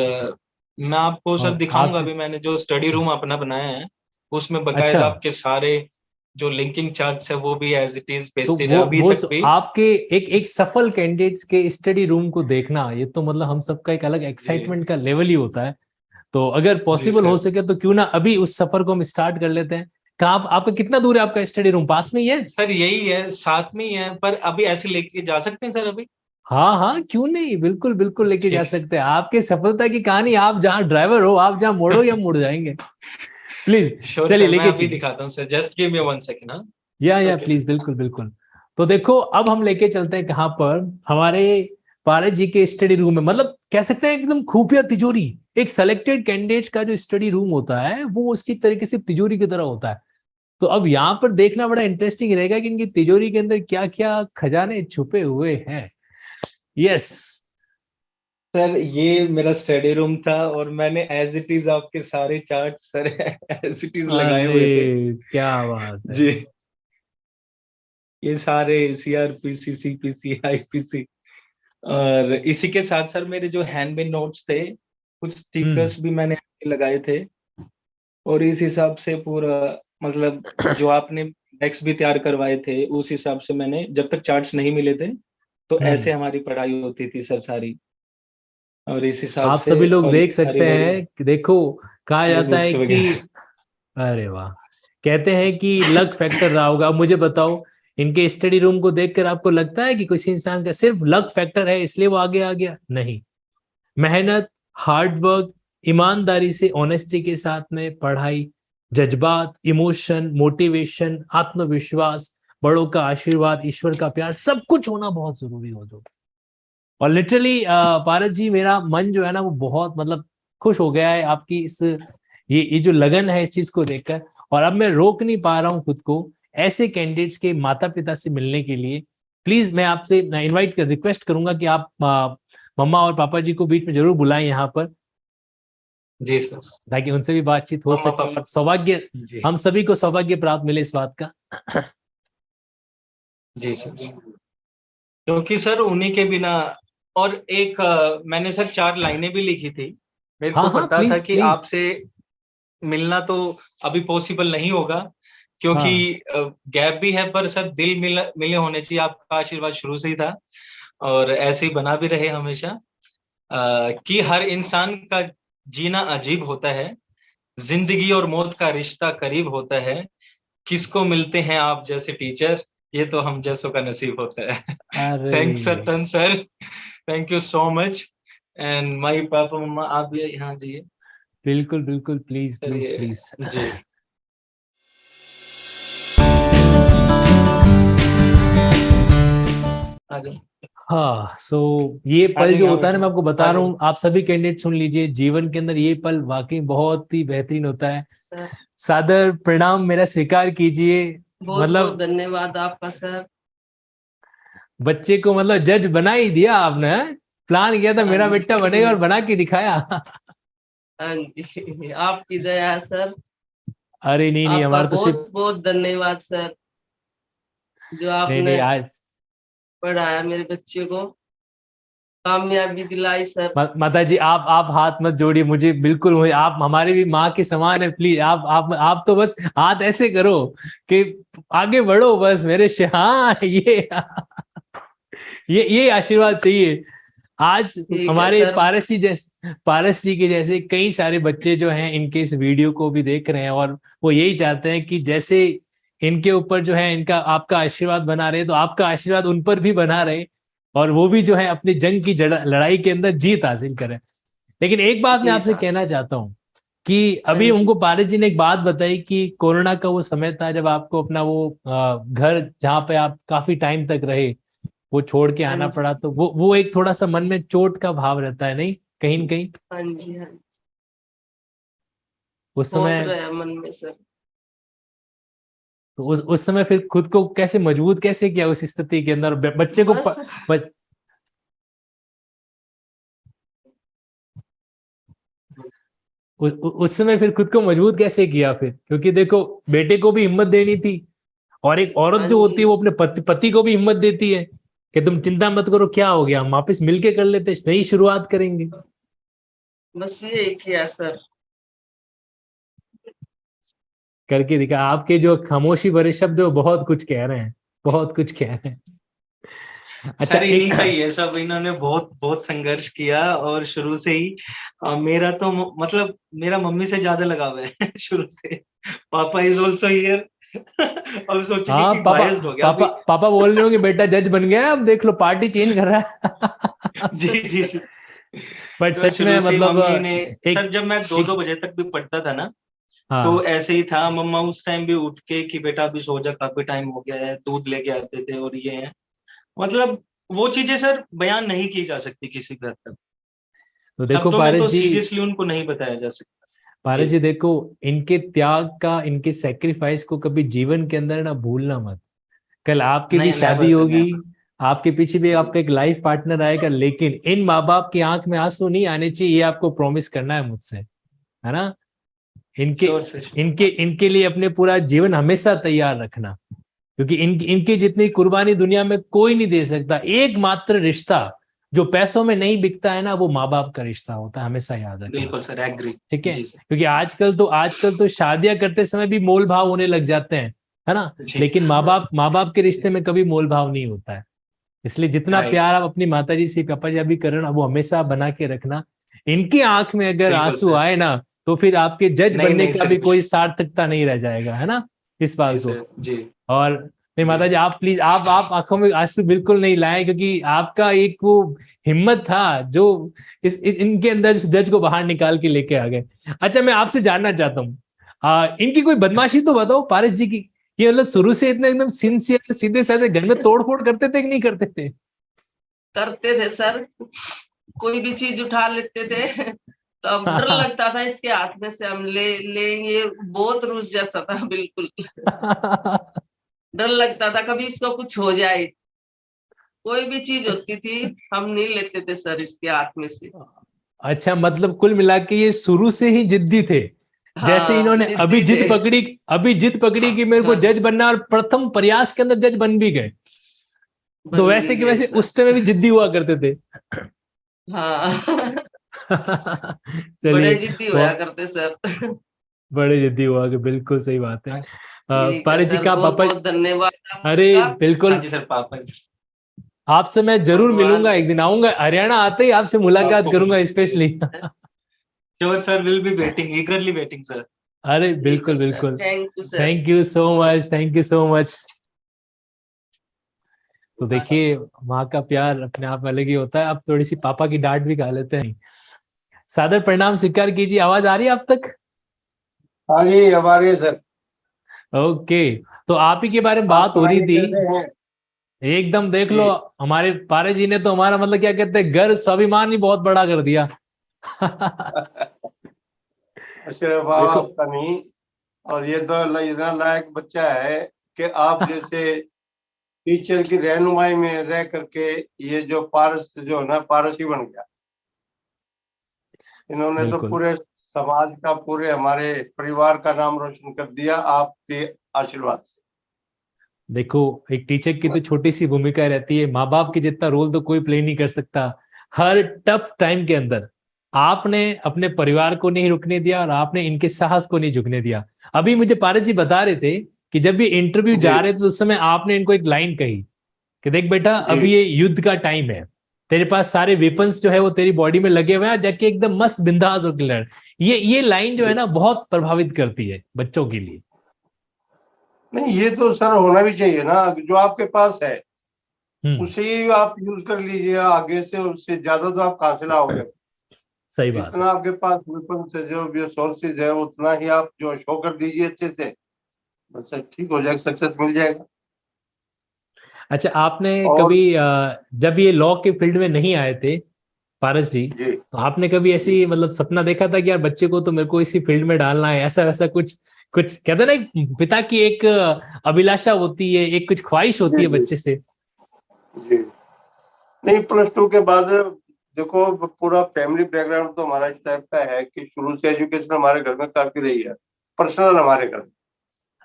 मैं आपको सर दिखाऊंगा अभी, मैंने जो स्टडी रूम अपना बनाया है उसमें बकायदा आपके सारे जो लिंकिंग चार्ट्स है वो भी एज इट इज पेस्टेड है अभी तक भी। आपके एक सफल कैंडिडेट्स के स्टडी रूम को देखना, ये तो मतलब हम सबका एक अलग एक्साइटमेंट का लेवल ही होता है। तो अगर पॉसिबल हो सके तो क्यों ना अभी उस सफर को हम स्टार्ट कर लेते हैं। कहाँ आपका कितना दूर है आपका स्टडी रूम? पास में ही है सर? यही है, साथ में ही है, पर अभी ऐसे लेके जा सकते हैं सर अभी? हाँ हाँ, क्यों नहीं, बिल्कुल बिल्कुल लेके जा सकते हैं। आपके सफलता की कहानी, आप जहाँ ड्राइवर हो, आप जहाँ मोड़ो या मुड़ जाएंगे। प्लीज चलिए लेके अभी दिखाता हूँ sir, just give me 1 second. हाँ या प्लीज, बिल्कुल बिल्कुल। तो देखो अब हम लेके चलते हैं कहाँ पर, हमारे पारस जी के स्टडी रूम में, मतलब कह सकते हैं एकदम खुफिया तिजोरी। एक सिलेक्टेड कैंडिडेट का जो स्टडी रूम होता है वो उसकी तरीके से तिजोरी की तरह होता है। तो अब यहाँ पर देखना बड़ा इंटरेस्टिंग रहेगा कि इनकी तिजोरी के अंदर क्या क्या खजाने छुपे हुए हैं। यस सर, ये मेरा स्टडी रूम था और मैंने एज इट इज आपके सारे chart sir as it is लगाए हुए थे। क्या बात है जी, ये सारे सीआरपीसी, सीपीसी, आईपीसी, और इसी के साथ सर मेरे जो हैंडमेड नोट्स थे, कुछ स्टिकर्स भी मैंने लगाए थे, और इस हिसाब से पूरा, मतलब जो आपने डेस्क भी तैयार करवाए थे उस हिसाब से मैंने, जब तक चार्ट्स नहीं मिले थे तो ऐसे हमारी पढ़ाई होती थी सर सारी, और इस हिसाब आप से, सभी लोग और देख सकते हैं कि देखो, कहा जाता है बुक्स कि, वगैरह। अरे वाह, कहते हैं कि लक फैक्टर रहा होगा। अब मुझे बताओ, इनके स्टडी रूम को देखकर आपको लगता है कि किसी इंसान का सिर्फ लक फैक्टर है इसलिए वो आगे आ गया? नहीं, मेहनत, हार्ड वर्क, ईमानदारी से, ऑनेस्टी के साथ में पढ़ाई, जज्बात, इमोशन, मोटिवेशन, आत्मविश्वास, बड़ों का आशीर्वाद, ईश्वर का प्यार, सब कुछ होना बहुत जरूरी हो जो। और लिटरली पारस जी, मेरा मन जो है ना वो बहुत मतलब खुश हो गया है आपकी इस ये जो लगन है इस चीज को देखकर। और अब मैं रोक नहीं पा रहा हूँ खुद को ऐसे कैंडिडेट्स के माता पिता से मिलने के लिए। प्लीज मैं आपसे इनवाइट कर रिक्वेस्ट करूंगा कि आप मम्मा और पापा जी को बीच में जरूर बुलाएं यहाँ पर, जी सर। ताकि उनसे भी बातचीत हो मम्मा सके पापा। और सौभाग्य, जी। हम सभी को सौभाग्य प्राप्त मिले इस बात का। जी सर। क्योंकि सर उन्हीं के बिना, और एक मैंने सर 4 लाइनें भी लिखी थी। मेरे को हाँ हाँ, पता था प्लीज कि प्लीज। आपसे मिलना तो अभी पॉसिबल नहीं होगा, क्योंकि हाँ गैप भी है, पर सर दिल मिले होने चाहिए। आपका आशीर्वाद शुरू से ही था और ऐसे ही बना भी रहे हमेशा। कि हर इंसान का जीना अजीब होता है, जिंदगी और मौत का रिश्ता करीब होता है, किसको मिलते हैं आप जैसे टीचर, ये तो हम जैसों का नसीब होता है। अरे thanks sir, sir, thank you so much. And my पापा मम्मा, आप भी यहाँ जाइए बिल्कुल बिल्कुल, प्लीज सर। प्लीज ये प्लीज। जी। आ जाओ। हाँ, सो ये आ पल जाओ, जो यहाँ होता है ना, बैठो। मैं आपको आ बता रहा जाओ हूँ, आप सभी कैंडिडेट सुन लीजिए, जीवन के अंदर ये पल वाकई बहुत ही बेहतरीन होता है। सर। सादर प्रणाम मेरा स्वीकार कीजिए। बहुत बहुत मतलब धन्यवाद आपका सर। बच्चे को मतलब जज बना ही दिया आपने, हाँ? प्लान किया था हाँ मेरा बेटा बनेगा और जी। बना के दिखाया। हाँ जी, आपकी दया है सर। अरे नहीं नहीं, आपका हमारा तो सिर्फ, बहुत बहुत धन्यवाद सर, जो नहीं नहीं आपने आज पढ़ाया मेरे बच्चे को, कामयाबी दिलाई सर। माता जी, आप हाथ मत जोड़िए मुझे, बिल्कुल आप हमारी भी माँ के समान है, प्लीज आप तो बस हाथ ऐसे करो कि आगे बढ़ो बस मेरे से, हाँ ये आशीर्वाद चाहिए। आज ठीक है हमारे सर। पारस जी के जैसे कई सारे बच्चे जो हैं, इनके इस वीडियो को भी देख रहे हैं और वो यही चाहते हैं कि जैसे इनके ऊपर जो है इनका आपका आशीर्वाद बना रहे, तो आपका आशीर्वाद उन पर भी बना रहे और वो भी जो है अपनी जंग की लड़ाई के अंदर जीत हासिल करें। लेकिन एक बात मैं जी आपसे हाँ। कहना चाहता हूँ कि हाँ अभी जी। उनको पारस जी ने एक बात बताई कि कोरोना का वो समय था जब आपको अपना वो घर जहाँ पे आप काफी टाइम तक रहे, वो छोड़ के हाँ आना जी। पड़ा, तो वो एक थोड़ा सा मन में चोट का भाव रहता है, नहीं कहीं न कहीं हाँ जी। हाँ जी। उस बहुत समय? रहा मन में सर। तो उस समय फिर खुद को कैसे मजबूत कैसे किया उस स्थिति के अंदर, बच्चे को बस बच, उस समय फिर खुद को मजबूत कैसे किया फिर, क्योंकि देखो बेटे को भी हिम्मत देनी थी और एक औरत हाँ जो होती है जी। वो अपने पति को भी हिम्मत देती है कि तुम चिंता मत करो, क्या हो गया, हम वापस मिलके कर लेते, नई शुरुआत करेंगे। बस ये किया सर। करके दिखा, आपके जो खामोशी भरे शब्द वो बहुत कुछ कह रहे हैं, बहुत कुछ कह रहे हैं। अच्छा सर एक, इन्हीं का ही है सब, इन्होंने बहुत बहुत संघर्ष किया और शुरू से ही मेरा तो मतलब मेरा मम्मी से ज्यादा लगाव है शुरू से। पापा इज ऑल्सो हियर। अब सोचेंगे हाँ कि पापा, बायस्ड हो गया पापा अभी। पापा बोल रहे हो कि बेटा जज बन गया, अब देख लो पार्टी चेंज कर रहा जी है। जी जी। बट तो सच शुरू में से ही मतलब मम्मी ने, सर एक जब मैं दो दो एक बजे तक भी पढ़ता था ना, तो हाँ ऐसे ही था। मम्मा उस टाइम भी उठ के कि बेटा अभी सो जा, काफी टाइम हो गया है, दूध लेके आते थे और ये है। मतलब वो चीजें सर बयान नहीं की जा सकती किसी भी हद तक। तो देखो शब्दों में पारस तो जी, सीरियसली उनको नहीं बताया जा सकता। पारस जी। जी देखो, इनके त्याग का, इनके सेक्रीफाइस को कभी जीवन के अंदर ना भूलना मत। कल आपकी भी नहीं, नेवर शादी सर, होगी, नेवर। आपके पीछे भी जी। आपका एक लाइफ पार्टनर आएगा, लेकिन इन माँ बाप की आंख में आंसू नहीं आने चाहिए, ये आपको प्रॉमिस करना है मुझसे, है ना? इनके श्योर सर। इनके इनके लिए अपने पूरा जीवन हमेशा तैयार रखना, क्योंकि इनकी जितनी कुर्बानी दुनिया में कोई नहीं दे सकता। एकमात्र रिश्ता जो पैसों में नहीं बिकता है ना, वो माँ बाप का रिश्ता होता है, हमेशा याद रखना। बिल्कुल सर, एग्री। ठीक है, जी सर। क्योंकि आजकल तो शादियां करते समय भी मोल भाव होने लग जाते हैं, है ना? जी। लेकिन माँ बाप के रिश्ते में कभी मोल भाव नहीं होता है। इसलिए जितना राइट। प्यार आप अपनी माता जी से, पापा जी अभी करना, वो हमेशा बना के रखना। इनकी आंख में अगर बिल्कुल आंसू सर। आए ना, तो फिर आपके जज नहीं बनने नहीं का सर। भी कोई सार्थकता नहीं रह जाएगा, है ना, इस जी बात को। सर। जी। और नहीं जी। माता जी, आप प्लीज, आप आंखों में आंसू बिल्कुल नहीं लाए, क्योंकि आपका एक वो हिम्मत था जो इनके अंदर जज को बाहर निकाल के लेके आ गए। अच्छा मैं आपसे जानना चाहता हूँ, इनकी कोई बदमाशी तो बताओ पारस जी की, ये मतलब शुरू से इतने एकदम सिंसियर सीधे साधे घर में तोड़ फोड़ करते थे कि नहीं करते थे? करते थे सर, कोई भी चीज उठा लेते थे तो अब डर लगता था इसके हाथ में से हम ले लेंगे, बहुत रूस जाता था बिल्कुल। डर लगता था कभी इसको कुछ हो जाए। कोई भी चीज होती थी हम नहीं लेते थे सर इसके हाथ में से। अच्छा, मतलब कुल मिला के ये शुरू से ही जिद्दी थे। जैसे हाँ इन्होंने जिद्दी थे। अभी जिद पकड़ी कि मेरे को हाँ जज बनना, और प्रथम प्रयास के अंदर जज बन भी गए। तो बन भी वैसे के गए वैसे सर। उस समय भी जिद्दी हुआ करते थे। हाँ बड़े चलिए, जिद्दी वो होया करते सर। बड़े जिद्दी हुआ कि बिल्कुल सही बात है। ठीक है पारस जी सर, का बहुत पापा। बहुत धन्यवाद अरे आपका। हाँ बिल्कुल, जी सर, पापा जी। आपसे मैं जरूर भगवान मिलूंगा, एक दिन आऊंगा हरियाणा, आते ही आपसे मुलाकात आपको करूंगा specially. Sure sir, will be waiting, ईगरली waiting sir. अरे ठीक है बिल्कुल सर, बिल्कुल। Thank you sir. Thank you so much, thank you so much. तो देखिए, माँ का प्यार अपने आप अलग ही होता है। अब थोड़ी सी पापा की डांट भी खा लेते हैं। सादर प्रणाम स्वीकार कीजिए। आवाज आ रही है आप तक? हाँ जी, हमारे सर। ओके। तो आप ही के बारे में आप बात हो रही सुनाइए थी। कैसे हैं? एकदम देख लो, जी। हमारे पारे जी ने तो हमारा मतलब क्या कहते हैं, गर्व स्वाभिमान ही बहुत बड़ा कर दिया। सिर्फ बाबा देखो, आपका नहीं, और ये तो इतना लायक बच्चा है कि आप जैसे टीचर की रहनुमाई में रह करके ये जो पारस जो है ना, पारस ही बन गया। इन्होंने तो बिल्कुल। पूरे समाज का, पूरे हमारे परिवार का नाम रोशन कर दिया आपके आशीर्वाद से। देखो, एक टीचर की तो छोटी सी भूमिका रहती है, माँ बाप की जितना रोल तो कोई प्ले नहीं कर सकता। हर टफ टाइम के अंदर आपने अपने परिवार को नहीं रुकने दिया, और आपने इनके साहस को नहीं झुकने दिया। अभी मुझे पारस जी बता रहे थे कि जब ये इंटरव्यू जी जा रहे थे तो उस समय आपने इनको एक लाइन कही कि देख बेटा, जी अभी ये युद्ध का टाइम है, तेरे पास सारे वेपन्स जो है वो तेरी बॉडी में लगे हुए हैं, जाके एकदम मस्त बिंदास होकर लड़। ये लाइन जो है जी। ना, बहुत प्रभावित करती है बच्चों के लिए। नहीं, ये तो सर होना भी चाहिए ना। जो आपके पास है हम्म। उसे ही आप यूज कर लीजिए, आगे से उससे ज्यादा तो आप कहाँ से लाओगे? सही बात है। जितना आपके पास वेपन से जो भी सोर्सेज है उतना ही आप जो शो कर दीजिए अच्छे से, बस ठीक हो जाएगा, सक्सेस मिल जाएगा। अच्छा, आपने और कभी जब ये लॉ के फील्ड में नहीं आए थे पारस जी, जी तो आपने कभी जी ऐसी मतलब सपना देखा था कि यार बच्चे को तो मेरे को इसी फील्ड में डालना है, ऐसा वैसा कुछ? कुछ कहते हैं ना, एक पिता की एक अभिलाषा होती है, एक कुछ ख्वाहिश होती जी है जी बच्चे से। जी। नहीं, +2 के बाद देखो, पूरा फैमिली बैकग्राउंड तो हमारा इस टाइप का है कि शुरू से एजुकेशन हमारे घर में काफी रही है, पर्सनल हमारे घर में।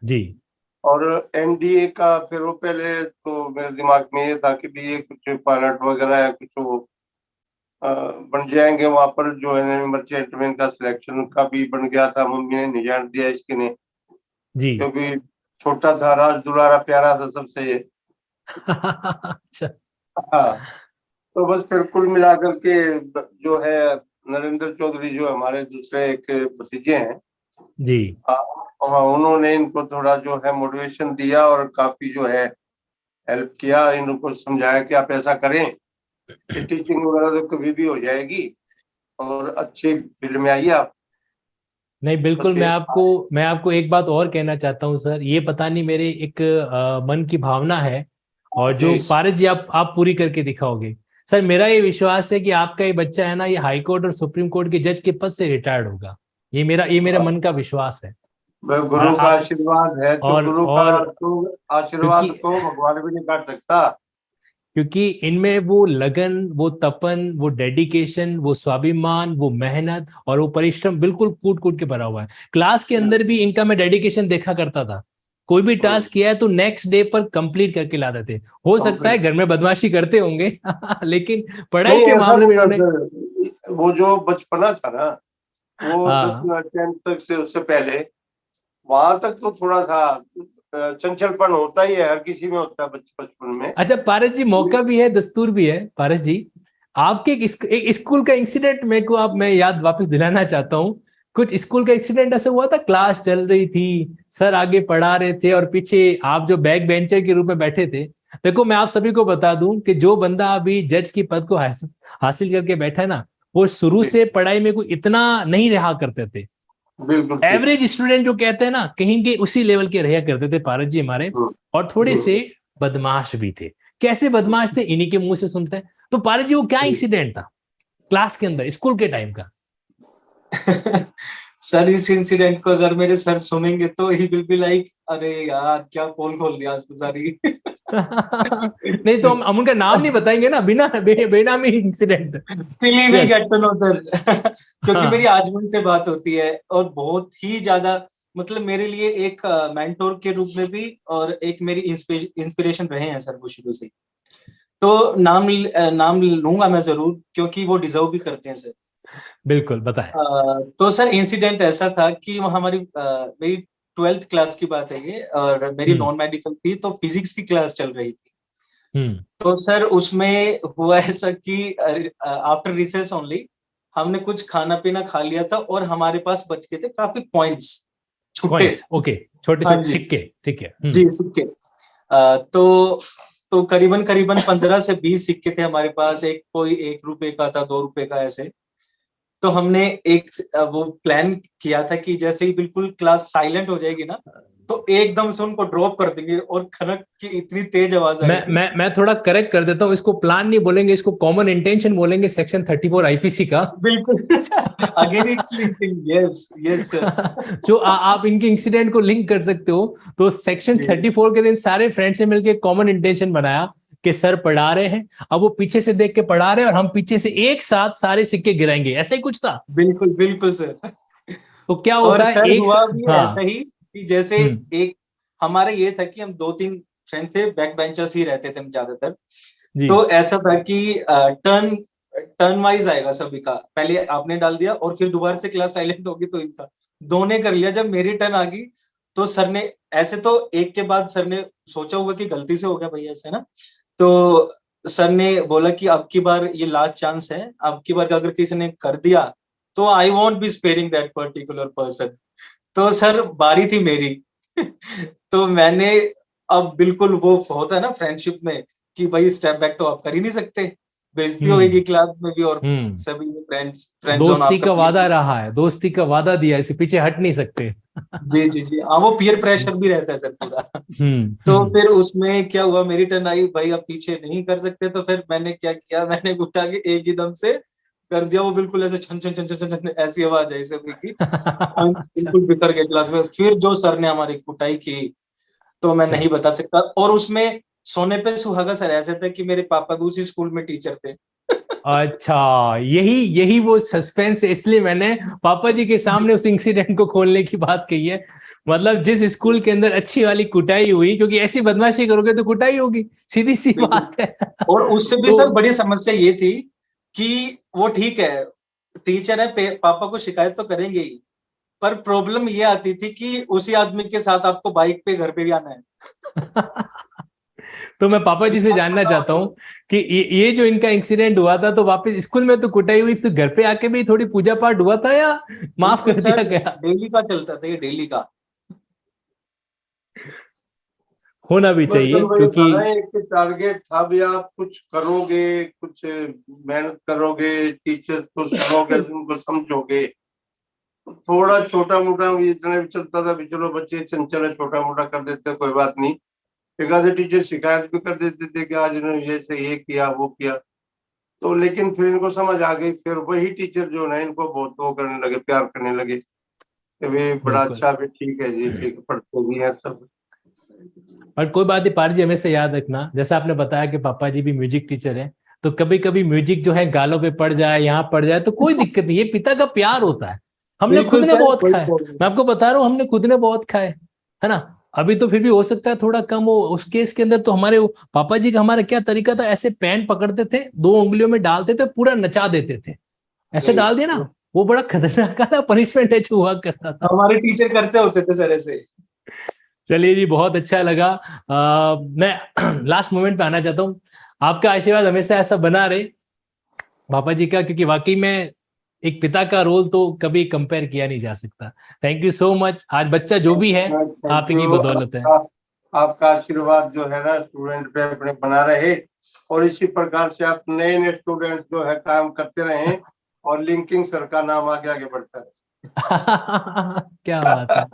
जी। और एनडीए का फिर वो पहले तो मेरे दिमाग में ये था कि भी ये कुछ पायलट वगैरह या कुछ वो बन जाएंगे वहां पर, जो है मर्चेंटमैन का सिलेक्शन का भी बन गया था। मम्मी ने नहीं जान दिया इसके ने, जी। क्योंकि छोटा था, राज दुलारा प्यारा था सबसे ये। अच्छा। हाँ। तो बस फिर कुल मिलाकर के जो है, नरेंद्र चौधरी जो हमारे दूसरे एक भतीजे हैं, जी। उन्होंने इनको थोड़ा जो है मोटिवेशन दिया और काफी जो है हेल्प किया, इनको समझाया कि आप ऐसा करें कि टीचिंग वगैरह तो कभी भी हो जाएगी, और अच्छी फील्ड में आइए आप। नहीं बिल्कुल, बस ये मैं आपको एक बात और कहना चाहता हूँ सर। ये पता नहीं मेरे एक मन की भावना है, और जो जी पारस जी आप पूरी करके दिखाओगे। सर, मेरा ये विश्वास है कि आपका ये बच्चा है ना, ये हाई कोर्ट और सुप्रीम कोर्ट के जज के पद से रिटायर्ड होगा। ये मेरा मन का विश्वास है। और गुरु का आप आशीर्वाद है तो गुरु का और तो क्योंकि आशीर्वाद को भगवान भी नहीं काट सकता। क्योंकि इनमें वो लगन, वो तपन, वो डेडिकेशन, वो स्वाभिमान, वो मेहनत और वो परिश्रम बिल्कुल कूट कूट के भरा हुआ है। क्लास के अंदर भी इनका मैं डेडिकेशन देखा करता था। कोई भी टास्क किया है तो नेक्स्ट डे पर कंप्लीट करके ला देते। हो सकता है कंप्लीट। घर में बदमाशी करते होंगे लेकिन पढ़ाई नहीं, के ऐसा मामले नहीं में था इन्होंने। सर। वो जो बचपना था ना, वो हाँ। 10th तक से, उससे पहले वहां तक तो थोड़ा था। चंचलपन होता ही है, हर किसी में होता है बचपन में। अच्छा पारस जी, मौका भी है, दस्तूर भी है। पारस जी, आपके एक स्कूल का इंसिडेंट मेरे को मैं याद वापस दिलाना चाहता हूँ। कुछ स्कूल का इंसिडेंट ऐसा हुआ था, क्लास चल रही थी, सर आगे पढ़ा रहे थे और पीछे आप जो बैक बेंचर के रूप में बैठे थे। देखो, मैं आप सभी को बता दूं कि जो बंदा अभी जज की पद को हासिल करके बैठा है ना, वो शुरू जी, से पढ़ाई में कोई इतना नहीं रहा करते थे। बिल्कुल ठीक। एवरेज स्टूडेंट जो कहते हैं ना, कहीं के उसी लेवल के रहा करते थे पारस जी हमारे। हम्म, और थोड़े जी से बदमाश भी थे। कैसे बदमाश थे, इन्हीं के मुंह से सुनते हैं। तो पारस जी, वो क्या जी। इंसिडेंट था क्लास के अंदर, स्कूल के टाइम का? सर, इस इंसिडेंट को अगर मेरे सर सुनेंगे तो ही विल बी लाइक, अरे यार क्या पोल खोल दिया आज तो सारी। नहीं तो हम उनका नाम नहीं बताएंगे ना, बिना बेनामी incident. Still we Yes. get to know sir। क्योंकि हाँ। मेरी आज भी उनसे बात होती है और बहुत ही ज्यादा, मतलब मेरे लिए एक मेंटोर के रूप में भी और एक मेरी इंस्पिरेशन रहे हैं सर वो शुरू से। तो नाम लूंगा मैं जरूर, क्योंकि वो डिजर्व भी करते हैं सर। बिल्कुल बताएं। तो सर इंसिडेंट ऐसा था कि वो हमारी मेरी 12th क्लास की बात है ये, और मेरी नॉन मेडिकल थी, तो फिजिक्स की क्लास चल रही थी। तो सर उसमें हुआ ऐसा कि आफ्टर रिसेस ओनली हमने कुछ खाना पीना खा लिया था और हमारे पास बच गए थे काफी कॉइन्स, छुट्टे। ओके, छोटे हाँ छोटे जी, सिक्के, ठीक है। जी सिक्के। तो करीबन करीबन 15 से 20 सिक्के थे हमारे पास, एक कोई 1 रुपए का था, 2 रुपए का, ऐसे। तो हमने एक वो प्लान किया था कि जैसे ही बिल्कुल क्लास साइलेंट हो जाएगी ना, तो एकदम से उनको ड्रॉप कर देंगे और खनक की इतनी तेज आवाज आएगी। मैं थोड़ा करेक्ट कर देता हूँ, इसको प्लान नहीं बोलेंगे, इसको कॉमन इंटेंशन बोलेंगे, सेक्शन 34 आईपीसी का। बिल्कुल। Again it's linking, yes yes sir. जो आप इनके इंसिडेंट को लिंक कर सकते हो। तो सेक्शन 34 के दिन सारे फ्रेंड्स से मिलकर कॉमन इंटेंशन बनाया कि सर पढ़ा रहे हैं, अब वो पीछे से देख के पढ़ा रहे हैं और हम पीछे से एक साथ सारे सिक्के गिराएंगे, ऐसा ही कुछ था। बिल्कुल बिल्कुल सर। तो क्या और होता है सर एक हुआ भी हाँ। ऐसा ही कि जैसे एक हमारा ये था कि हम 2-3 फ्रेंड थे, बैक बेंचर्स ही रहते थे ज्यादातर। तो ऐसा था कि टर्न टर्न वाइज आएगा सभी का, पहले आपने डाल दिया और फिर दोबारा से क्लास साइलेंट होगी तो इनका दो ने कर लिया। जब मेरी टर्न आ गई तो सर ने ऐसे, तो एक के बाद सर ने सोचा होगा कि गलती से हो गया भैया ऐसे ना, तो सर ने बोला कि अब की बार ये लास्ट चांस है, अब की बार अगर किसी ने कर दिया तो I won't be sparing that particular person. तो सर बारी थी मेरी। तो मैंने, अब बिल्कुल वो होता है ना फ्रेंडशिप में कि भाई स्टेप बैक तो आप कर ही नहीं सकते, बेइज्जती होगी क्लास में भी, और सभी फ्रेंड जोन दोस्ती आपका का वादा पीयर। रहा है, दोस्ती का वादा दिया, इसे पीछे हट नहीं सकते। जी जी जी हाँ, वो पीयर प्रेशर भी रहता है सर पूरा। तो फिर उसमें क्या हुआ, मेरी टर्न आई, भाई अब पीछे नहीं कर सकते, तो फिर मैंने क्या किया, मैंने उठा के एक ही दम से कर दिया, वो बिल्कुल ऐसे छन छन छन छन छन छन ऐसी आवाज आई सभी की। बिल्कुल बिखर गए क्लास में। फिर जो सर ने हमारी कुटाई की तो मैं नहीं बता सकता। और उसमें सोने पे सुहागा सर ऐसे थे कि मेरे पापा भी उसी स्कूल में टीचर थे। अच्छा, यही यही वो सस्पेंस है, इसलिए मैंने पापा जी के सामने उस इंसिडेंट को खोलने की बात कही है। मतलब जिस स्कूल के अंदर अच्छी वाली कुटाई हुई, क्योंकि ऐसी बदमाशी करोगे तो कुटाई होगी, सीधी सी बात है। और उससे भी सर बड़ी समस्या ये थी कि वो ठीक है टीचर है, पापा को शिकायत तो करेंगे ही, पर प्रॉब्लम ये आती थी कि उसी आदमी के साथ आपको बाइक पे घर पे भी आना है। तो मैं पापा जी से जानना चाहता हूँ कि ये जो इनका इंसिडेंट हुआ था, तो वापस स्कूल में तो कुटाई हुई, फिर घर पे आके भी थोड़ी पूजा पाठ हुआ था या माफ कर दिया गया? डेली का चलता था ये, डेली का होना भी चाहिए, क्योंकि एक टारगेट था भी, आप कुछ करोगे, कुछ मेहनत करोगे, टीचर्स को सुनोगे, उनको समझोगे। थोड़ा छोटा मोटा इतना भी चलता था भी चलो बच्चे चंचल है, छोटा मोटा कर देते, कोई बात नहीं। एक आधे टीचर शिकायत भी कर देते थे कि आज इन्होंने ये किया वो किया। तो लेकिन फिर इनको समझ आ गई, फिर वही टीचर जो है इनको बहुत वो करने लगे, प्यार करने लगे कि भाई बड़ा अच्छा, भी ठीक है जी, ठीक है, पढ़ते भी हैं सब। और कोई बात नहीं पार जी, हमेशा याद रखना, जैसा आपने बताया कि पापा जी भी म्यूजिक टीचर हैं, तो कभी कभी म्यूजिक जो है गालों पे पड़ जाए, यहाँ पड़ जाए, तो कोई दिक्कत नहीं, ये पिता का प्यार होता है। हमने खुद ने बहुत खाए, मैं आपको बता रहा हूँ, हमने खुद ने बहुत खाए, है ना। अभी तो फिर भी हो सकता है थोड़ा कम हो, उस केस के अंदर तो हमारे पापा जी का हमारा क्या तरीका था, ऐसे पेन पकड़ते थे, 2 उंगलियों में डालते थे, पूरा नचा देते थे, ऐसे डाल दिया ना, वो बड़ा खतरनाक था, पनिशमेंट है जो हुआ करता था। हमारे टीचर करते होते थे सर ऐसे। चलिए जी, बहुत अच्छा लगा। मैं लास्ट मोमेंट पे आना चाहता हूँ, आपका आशीर्वाद हमेशा ऐसा बना रहे पापा जी का, क्योंकि वाकई में एक पिता का रोल तो कभी कंपेयर किया नहीं जा सकता। Thank you so much. आज बच्चा जो भी है आप ही की बदौलत है। आपका आशीर्वाद जो है ना स्टूडेंट पे अपने बना रहे, और इसी प्रकार से आप नए नए स्टूडेंट जो है काम करते रहे, और लिंकिंग सर का नाम आगे आगे बढ़ता है। क्या बात है,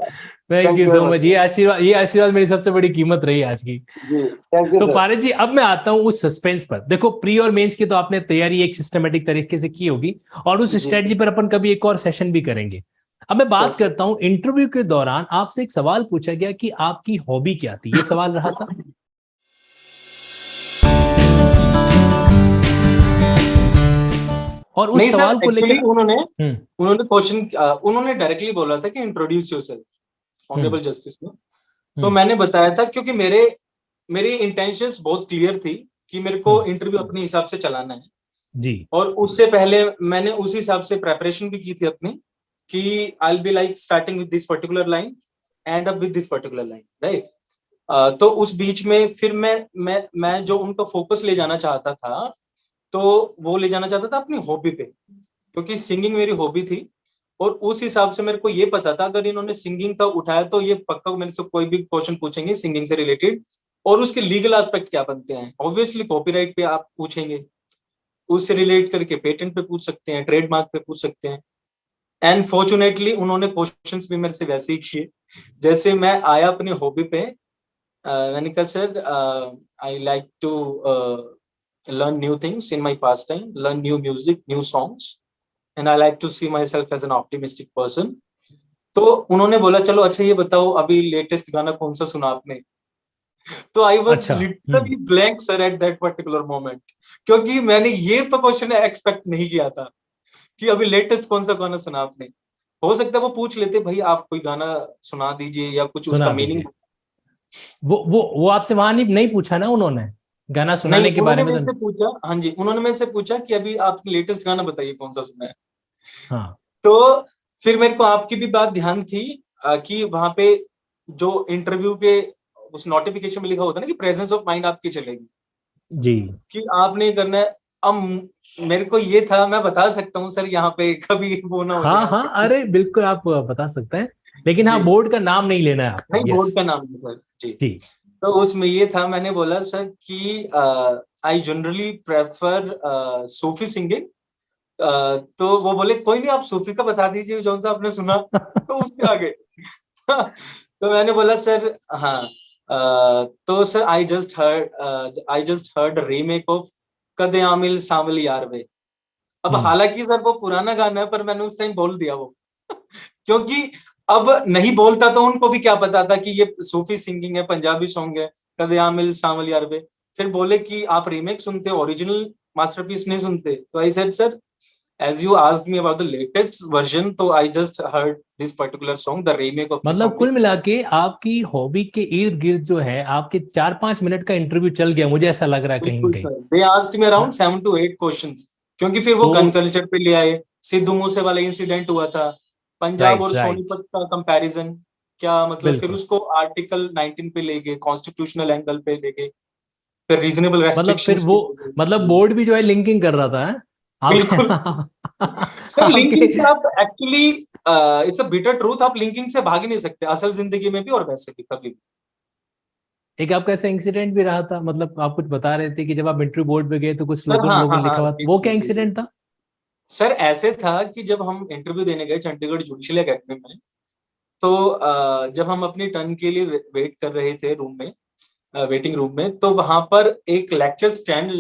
थैंक यू सो मच। ये आशीर्वाद मेरी सबसे बड़ी कीमत रही आज की। तो पारस जी, अब मैं आता हूं उस सस्पेंस पर। देखो, प्री और मेंस की तो आपने तैयारी एक सिस्टमेटिक तरीके से की होगी, और उस स्ट्रेटजी पर अपन कभी एक और सेशन भी करेंगे। अब मैं बात करता हूं, इंटरव्यू के दौरान आपसे एक सवाल पूछा गया कि आपकी हॉबी क्या थी, ये सवाल रहा था। और उस नहीं सर, सवाल को एक्चुअली लेकर उन्होंने क्वेश्चन, उन्होंने डायरेक्टली बोला था कि इंट्रोड्यूस योरसेल्फ ऑनरेबल जस्टिस ने। तो मैंने बताया था, क्योंकि मेरी इंटेंशंस बहुत क्लियर थी कि मेरे को इंटरव्यू अपने हिसाब से चलाना है जी, और उससे पहले मैंने उस हिसाब से प्रेपरेशन भी की थी अपनी, कि I will be like starting with this particular line, and up with this particular line, right. तो उस बीच में फिर मैं जो उनका फोकस ले जाना चाहता था, तो वो ले जाना चाहता था अपनी हॉबी पे, क्योंकि सिंगिंग मेरी हॉबी थी। और उस हिसाब से मेरे को ये पता था अगर इन्होंने सिंगिंग का उठाया तो ये पक्का मेरे से कोई भी क्वेश्चन पूछेंगे सिंगिंग से रिलेटेड, और उसके लीगल एस्पेक्ट क्या बनते हैं। ऑब्वियसली कॉपीराइट पे आप पूछेंगे, उससे रिलेट करके पेटेंट पे पूछ सकते हैं, ट्रेडमार्क पे पूछ सकते हैं। एंड फॉर्चुनेटली उन्होंने क्वेश्चंस भी मेरे से वैसे ही किए जैसे मैं आया अपनी हॉबी पे। मैंने कहा sir, I like to learn new things in my pastime, learn new music, new songs, and I like to see myself as an optimistic person. तो उन्होंने बोला चलो अच्छा ये बताओ अभी लेटेस्ट गाना कौन सा सुना आपने। तो आई वाज अच्छा, literally blank sir at that particular moment, क्योंकि मैंने ये तो क्वेश्चन एक्सपेक्ट नहीं किया था कि अभी लेटेस्ट कौन सा गाना सुना आपने। हो सकता है वो पूछ लेते भाई आप कोई गाना सुना दीजिए या कुछ उसका सुना मीनिंग। दीजिए। वो आपसे वहां नहीं पूछा ना उन्होंने गाना सुनाने नहीं, के बारे उन्होंने में मेरे तो? से पूछा, हाँ जी, उन्होंने मेरे से पूछा कि अभी आपने लेटेस्ट गाना बताइए कौन सा सुना है। हाँ, तो फिर मेरे को आपकी भी बात ध्यान थी कि वहां पे जो इंटरव्यू के उस नोटिफिकेशन में लिखा होता है ना कि प्रेजेंस ऑफ माइंड आपकी चलेगी, जी, कि आपने करना है। अब मेरे को ये था, मैं बता सकता हूँ सर यहाँ पे कभी वो ना हो जाए हाँ, हाँ, आपके। अरे बिल्कुल आप बता सकते हैं, लेकिन हाँ जी, बोर्ड का नाम नहीं लेना है आपको। नहीं बोर्ड यस का नाम नहीं सर जी। जी, तो उसमें ये था, मैंने बोला सर कि I generally prefer Sufi singing. तो वो बोले कोई नहीं, आप सूफी का बता दीजिए जौन सा आपने सुना। तो उसके आगे तो मैंने बोला सर, हाँ, तो sir I just heard remake of कदे आमिल सांवली यार वे। अब हालांकि सर वो पुराना गाना है, पर मैंने उस टाइम बोल दिया वो क्योंकि अब नहीं बोलता तो उनको भी क्या पता था कि ये सूफी सिंगिंग है, पंजाबी सॉन्ग है, कदे आमिल सांवल यार वे। फिर बोले कि आप रीमेक सुनते हो, ओरिजिनल मास्टरपीस नहीं सुनते। तो I said sir, as you asked me about the latest version, so I just heard this particular song, the remake of the मतलब song. कुल मिला के आपकी हॉबी के इर्द गिर्द जो है आपके 4-5 मिनट का इंटरव्यू चल गया, मुझे ऐसा लग रहा है कहीं ना बिल्कुल कहीं। Sir, they asked me around 7 to 8 questions, क्योंकि फिर वो तो गन कल्चर पे ले आए, सिद्धू मूसे वाला इंसिडेंट हुआ था, पंजाब राइट, और राइट, सोनीपत का कंपैरिजन क्या मतलब, फिर बिल्कुल। उसको आर्टिकल 19 पे ले गए, कॉन्स्टिट्यूशनल एंगल पे ले गए, फिर रीजनेबल मतलब फिर रेस्ट्रिक्शंस वो, पे ले मतलब गए। बोर्ड भी जो है लिंकिंग कर रहा था, है? बिल्कुल आप सर, लिंकिंग से आपके आप actually, it's a bitter truth, आप लिंकिंग से भाग ही नहीं सकते असल जिंदगी में भी और वैसे भी कभी भी। एक आपका ऐसा इंसिडेंट भी रहा था, मतलब आप कुछ बता रहे थे कि जब आप इंटरव्यू बोर्ड पे गए तो कुछ सर स्लोगन हाँ हाँ वोगन हाँ लिखा हुआ था, जी वो जी क्या जी जी। इंसिडेंट था? सर ऐसे था कि जब हम इंटरव्यू देने गए चंडीगढ़ जुडिशल एकेडमी में, तो जब हम अपनी टर्न के लिए वेट कर रहे थे रूम में, वेटिंग रूम में, तो वहां पर एक लेक्चर स्टैंड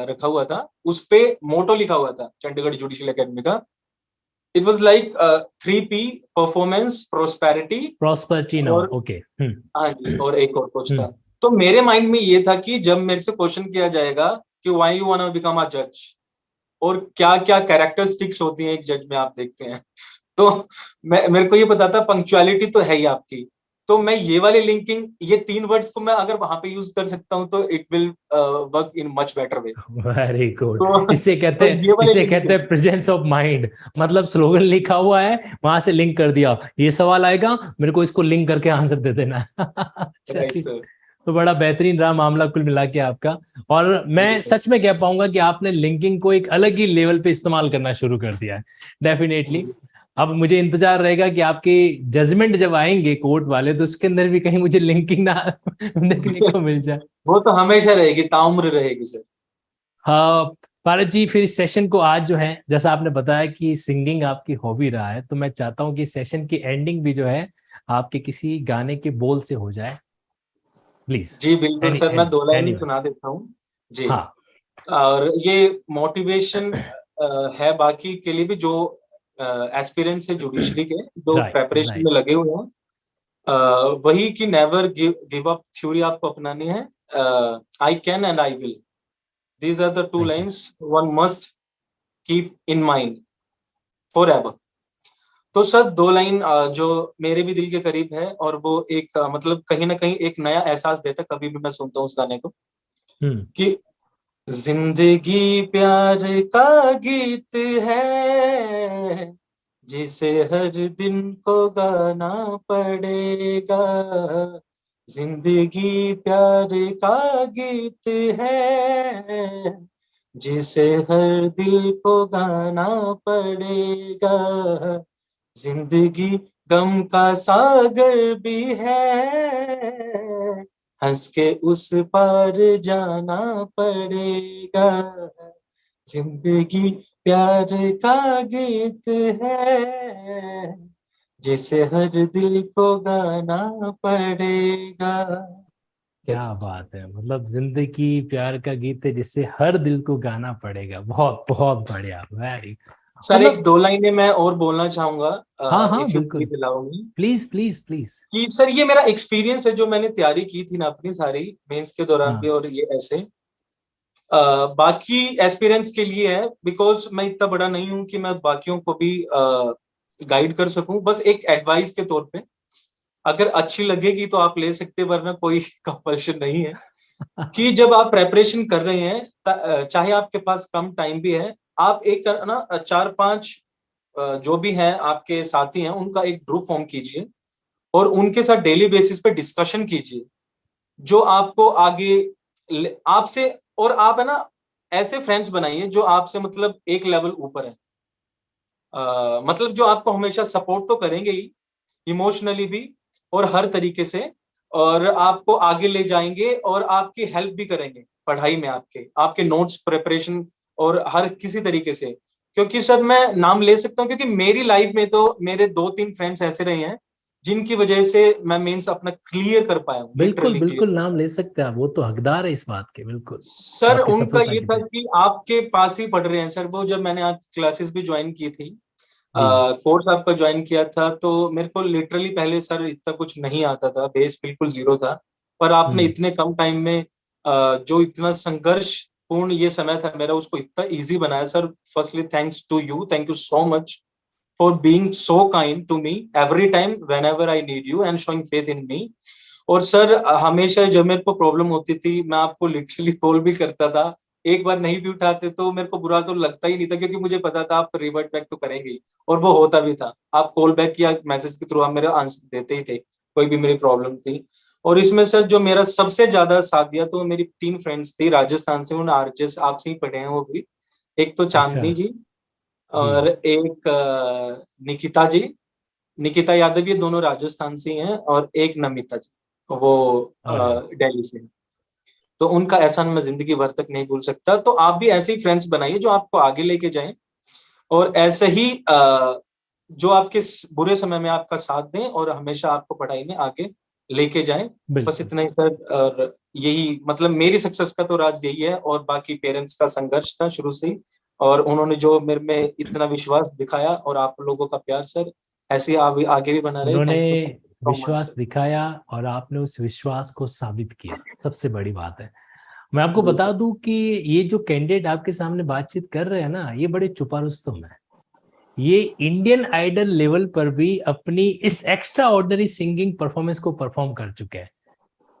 रखा हुआ था, उस पे मोटो लिखा हुआ था चंडीगढ़ जुडिशल एकेडमी का। It was like 3P, performance, prosperity prosperity now, और, ओके। हाँ जी, और एक और कुछ था। हम्म तो मेरे माइंड में ये था कि जब मेरे से क्वेश्चन किया जाएगा कि why you want to become a जज, और क्या क्या कैरेक्टरिस्टिक्स होती हैं एक जज में, आप देखते हैं। तो मेरे को ये पता था पंक्चुअलिटी तो है ही आपकी। तो मैं ये वाली लिंकिंग, ये 3 वर्ड्स को मैं अगर वहां पे यूज कर सकता हूँ तो it will work in much better way. Very good. तो, इसे कहते तो हैं, ये वाली इसे कहते हैं लिंकिंग। Presence of mind. मतलब स्लोगन लिखा हुआ है, वहां से लिंक कर दिया, ये सवाल आएगा मेरे को इसको लिंक करके आंसर दे देना। राइट चलिए, सर। तो बड़ा बेहतरीन रहा मामला कुल मिला के आपका। और जी मैं सर। सच में कह पाऊंगा कि आपने लिंकिंग को एक अलग ही लेवल पे इस्तेमाल करना शुरू कर दिया है, डेफिनेटली। अब मुझे इंतजार रहेगा कि आपके जजमेंट जब आएंगे कोर्ट वाले, तो उसके अंदर भी कहीं मुझे लिंकिंग ना देखने को मिल जाए। वो तो हमेशा रहेगी, ताउम्र रहेगी सर। हाँ भारत जी, फिर इस सेशन को आज जो है, जैसा आपने बताया कि सिंगिंग आपकी हॉबी रहा है, तो मैं चाहता हूँ कि सेशन की एंडिंग भी जो है आपके किसी गाने के बोल से हो जाए, प्लीज। जी बिल्कुल एनी सर, मैं एनी 2 लाइन ही एनीवन। सुना देता हूँ जी। हाँ, और ये मोटिवेशन है बाकी के लिए भी, जो एस्पिरेंट्स है जुडिशरी के, जो राइट, प्रेपरेशन राइट, में लगे हुए हैं। वही कि नेवर गिव अप थ्योरी आपको अपनानी है। I can and I will, these are the 2 thank you. Lines one must keep in mind forever. तो सर 2 लाइन जो मेरे भी दिल के करीब है, और वो एक मतलब कहीं ना कहीं एक नया एहसास देता है कभी भी मैं सुनता हूँ उस गाने को, कि जिंदगी प्यार का गीत है जिसे हर दिन को गाना पड़ेगा। जिंदगी प्यार का गीत है जिसे हर दिल को गाना पड़ेगा। जिंदगी गम का सागर भी है, हंस के उस पार जाना पड़ेगा। जिंदगी प्यार का गीत है जिसे हर दिल को गाना पड़ेगा। क्या बात है, मतलब जिंदगी प्यार का गीत है जिससे हर दिल को गाना पड़ेगा। बहुत बहुत बढ़िया, वेरी। सर एक मतलब 2 लाइनें मैं और बोलना चाहूंगा, हाँ हाँ इफ यू बिल्कुल, please allow me. Please please please. कि सर ये मेरा एक्सपीरियंस है जो मैंने तैयारी की थी ना अपनी सारी मेंस के दौरान भी, हाँ और ये ऐसे बाकी एस्पिरेंट्स के लिए है, बिकॉज मैं इतना बड़ा नहीं हूं कि मैं बाकियों को भी गाइड कर सकूं। बस एक एडवाइस के तौर पे, अगर अच्छी लगेगी तो आप ले सकते, वरना कोई कंपल्शन नहीं है। कि जब आप प्रेपरेशन कर रहे हैं, चाहे आपके पास कम टाइम भी है, आप एक ना 4-5 जो भी हैं आपके साथी हैं उनका एक ग्रुप फॉर्म कीजिए, और उनके साथ डेली बेसिस पे डिस्कशन कीजिए जो आपको आगे आपसे, और आप है ना ऐसे फ्रेंड्स बनाइए जो आपसे मतलब एक लेवल ऊपर है। मतलब जो आपको हमेशा सपोर्ट तो करेंगे ही, इमोशनली भी और हर तरीके से, और आपको आगे ले जाएंगे और आपकी हेल्प भी करेंगे पढ़ाई में, आपके आपके नोट्स प्रिपरेशन और हर किसी तरीके से। क्योंकि सर मैं नाम ले सकता हूँ, क्योंकि मेरी लाइफ में तो मेरे 2-3 फ्रेंड्स ऐसे रहे हैं जिनकी वजह से मैं मेंस अपना क्लियर कर पाया हूँ, बिल्कुल लिटरली क्लियर। बिल्कुल, नाम ले सकते हैं आप, वो तो हकदार है इस बात के, बिल्कुल सर आपकी उनका सफलता ये के था लिए। कि आपके पास ही पढ़ रहे हैं सर वो, जब मैंने आपकी क्लासेस भी ज्वाइन की थी, जी कोर्स आपका ज्वाइन किया था, तो मेरे को लिटरली पहले सर इतना कुछ नहीं आता था, बेस बिल्कुल जीरो था। पर आपने हम्म। इतने कम टाइम में जो इतना संघर्ष पूर्ण ये समय था मेरा, उसको इतना इजी बनाया sir. Firstly thanks to you, thank you so much for being so kind to me every time whenever I need you and showing faith in me. और सर हमेशा जब मेरे को प्रॉब्लम होती थी, मैं आपको लिटरली कॉल भी करता था। एक बार नहीं भी उठाते तो मेरे को बुरा तो लगता ही नहीं था, क्योंकि मुझे पता था आप रिवर्ट बैक तो करेंगे ही, और वो होता भी था। आप कॉल बैक या मैसेज के थ्रू आप मेरे आंसर देते ही थे, कोई भी मेरी प्रॉब्लम थी। और इसमें सर जो मेरा सबसे ज्यादा साथ दिया, तो मेरी 3 फ्रेंड्स थी राजस्थान से, उन आरजेस आपसे ही पढ़े हैं वो भी। एक तो अच्छा। चांदनी जी, जी। और एक निकिता जी, निकिता यादव, ये दोनों राजस्थान से ही हैं, और एक नमिता जी, वो अरे दिल्ली से हैं। तो उनका एहसान मैं जिंदगी भर तक नहीं भूल सकता। तो आप भी ऐसे ही फ्रेंड्स बनाइए जो आपको आगे लेके जाएं, और ऐसे ही जो आपके बुरे समय में आपका साथ दें और हमेशा आपको पढ़ाई में आगे लेके जाएं। बस बिल्कुल। इतना ही सर, और यही मतलब मेरी सक्सेस का तो राज यही है, और बाकी पेरेंट्स का संघर्ष था शुरू से ही, और उन्होंने जो मेरे में इतना विश्वास दिखाया, और आप लोगों का प्यार सर ऐसे ही आगे भी बना रहे। उन्होंने थैंक यू सो मच विश्वास सर। दिखाया और आपने उस विश्वास को साबित किया, सबसे बड़ी बात है। मैं आपको जी बता सर। दूं कि ये जो कैंडिडेट आपके सामने बातचीत कर रहे हैं ना, ये बड़े चुपा रुस्तम है। ये इंडियन आइडल लेवल पर भी अपनी इस एक्स्ट्रा ऑर्डिनरी सिंगिंग परफॉर्मेंस को परफॉर्म कर चुके हैं।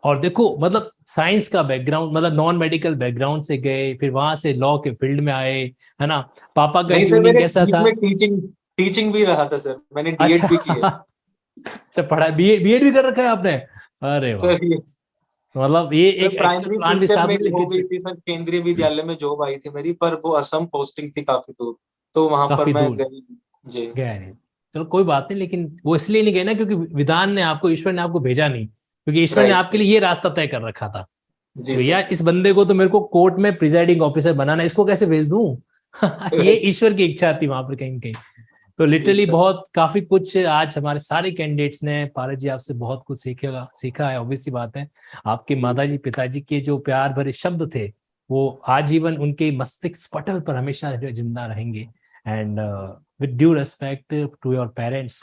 और देखो, मतलब साइंस का बैकग्राउंड, मतलब नॉन मेडिकल बैकग्राउंड से गए, फिर वहां से लॉ के फील्ड में आए, है ना। पापा का नहीं सर, ट्यूनिंग मेरे कैसा बीच था? में टीचिंग टीचिंग भी रहा था सर, मैंने अच्छा। डीएड भी की है अच्छा, पढ़ा, बीएड भी कर रखा है आपने? अरे वाह। सर। ये मतलब ये सर एक एक्स्ट्रा प्राइमरी प्लान भी टीचर साथ में मेरी लेके हो गई चल। थी सर, केंद्रीय विद्यालय में जॉब आई थी मेरी, पर वो असम पोस्टिंग थी काफी दूर, तो वहां पर काफी मैं दूर गई। जी गया नहीं। चलो कोई बात नहीं, लेकिन वो इसलिए नहीं गए ना क्योंकि विधान ने आपको, ईश्वर ने आपको भेजा नहीं, क्योंकि ईश्वर ने राइट आपके सर। लिए ये रास्ता तय कर रखा था कि जी भैया सर। इस बंदे को तो मेरे को कोर्ट में प्रिजाइडिंग ऑफिसर बनाना है, इसको कैसे भेज दूं? ये राइट। ईश्वर की इच्छा थी वहां पर कहीं ना कहीं। तो जी लिटरली सर। बहुत काफी कुछ आज हमारे सारे कैंडिडेट्स ने, पारस जी, आपसे बहुत कुछ सीखा है, ऑब्वियस सी बात है। आपके जी माता सर। जी पिताजी के जो प्यार भरे शब्द थे, वो आजीवन उनके मस्तिष्क पटल पर हमेशा जो जिंदा रहेंगे। And with due respect to your parents,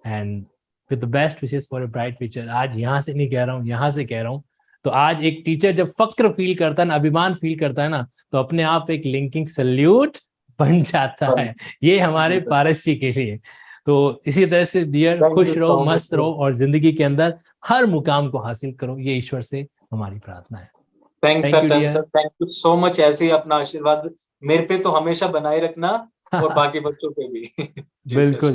and with the best wishes for a bright future. आज यहाँ से नहीं कह रहा हूँ, यहाँ से कह रहा हूँ। तो आज एक टीचर जब फक्र फील करता है ना, अभिमान फील करता है ना, तो अपने आप एक लिंकिंग सल्यूट बन जाता है। ये हमारे पारस जी के लिए। तो इसी तरह से डियर, Thank खुश you रहो, so मस्त much. रहो और जिंदगी के अंदर हर मुकाम को हासिल करो, ये ईश्वर से हमारी प्रार्थना है। Thanks Thank you, Atal dear. Sir, thank you so much. ऐसे ही अपना आशीर्वाद मेरे पे तो हमेशा बनाए रखना और बाकी बच्चों पे भी। जी सर। बिल्कुल।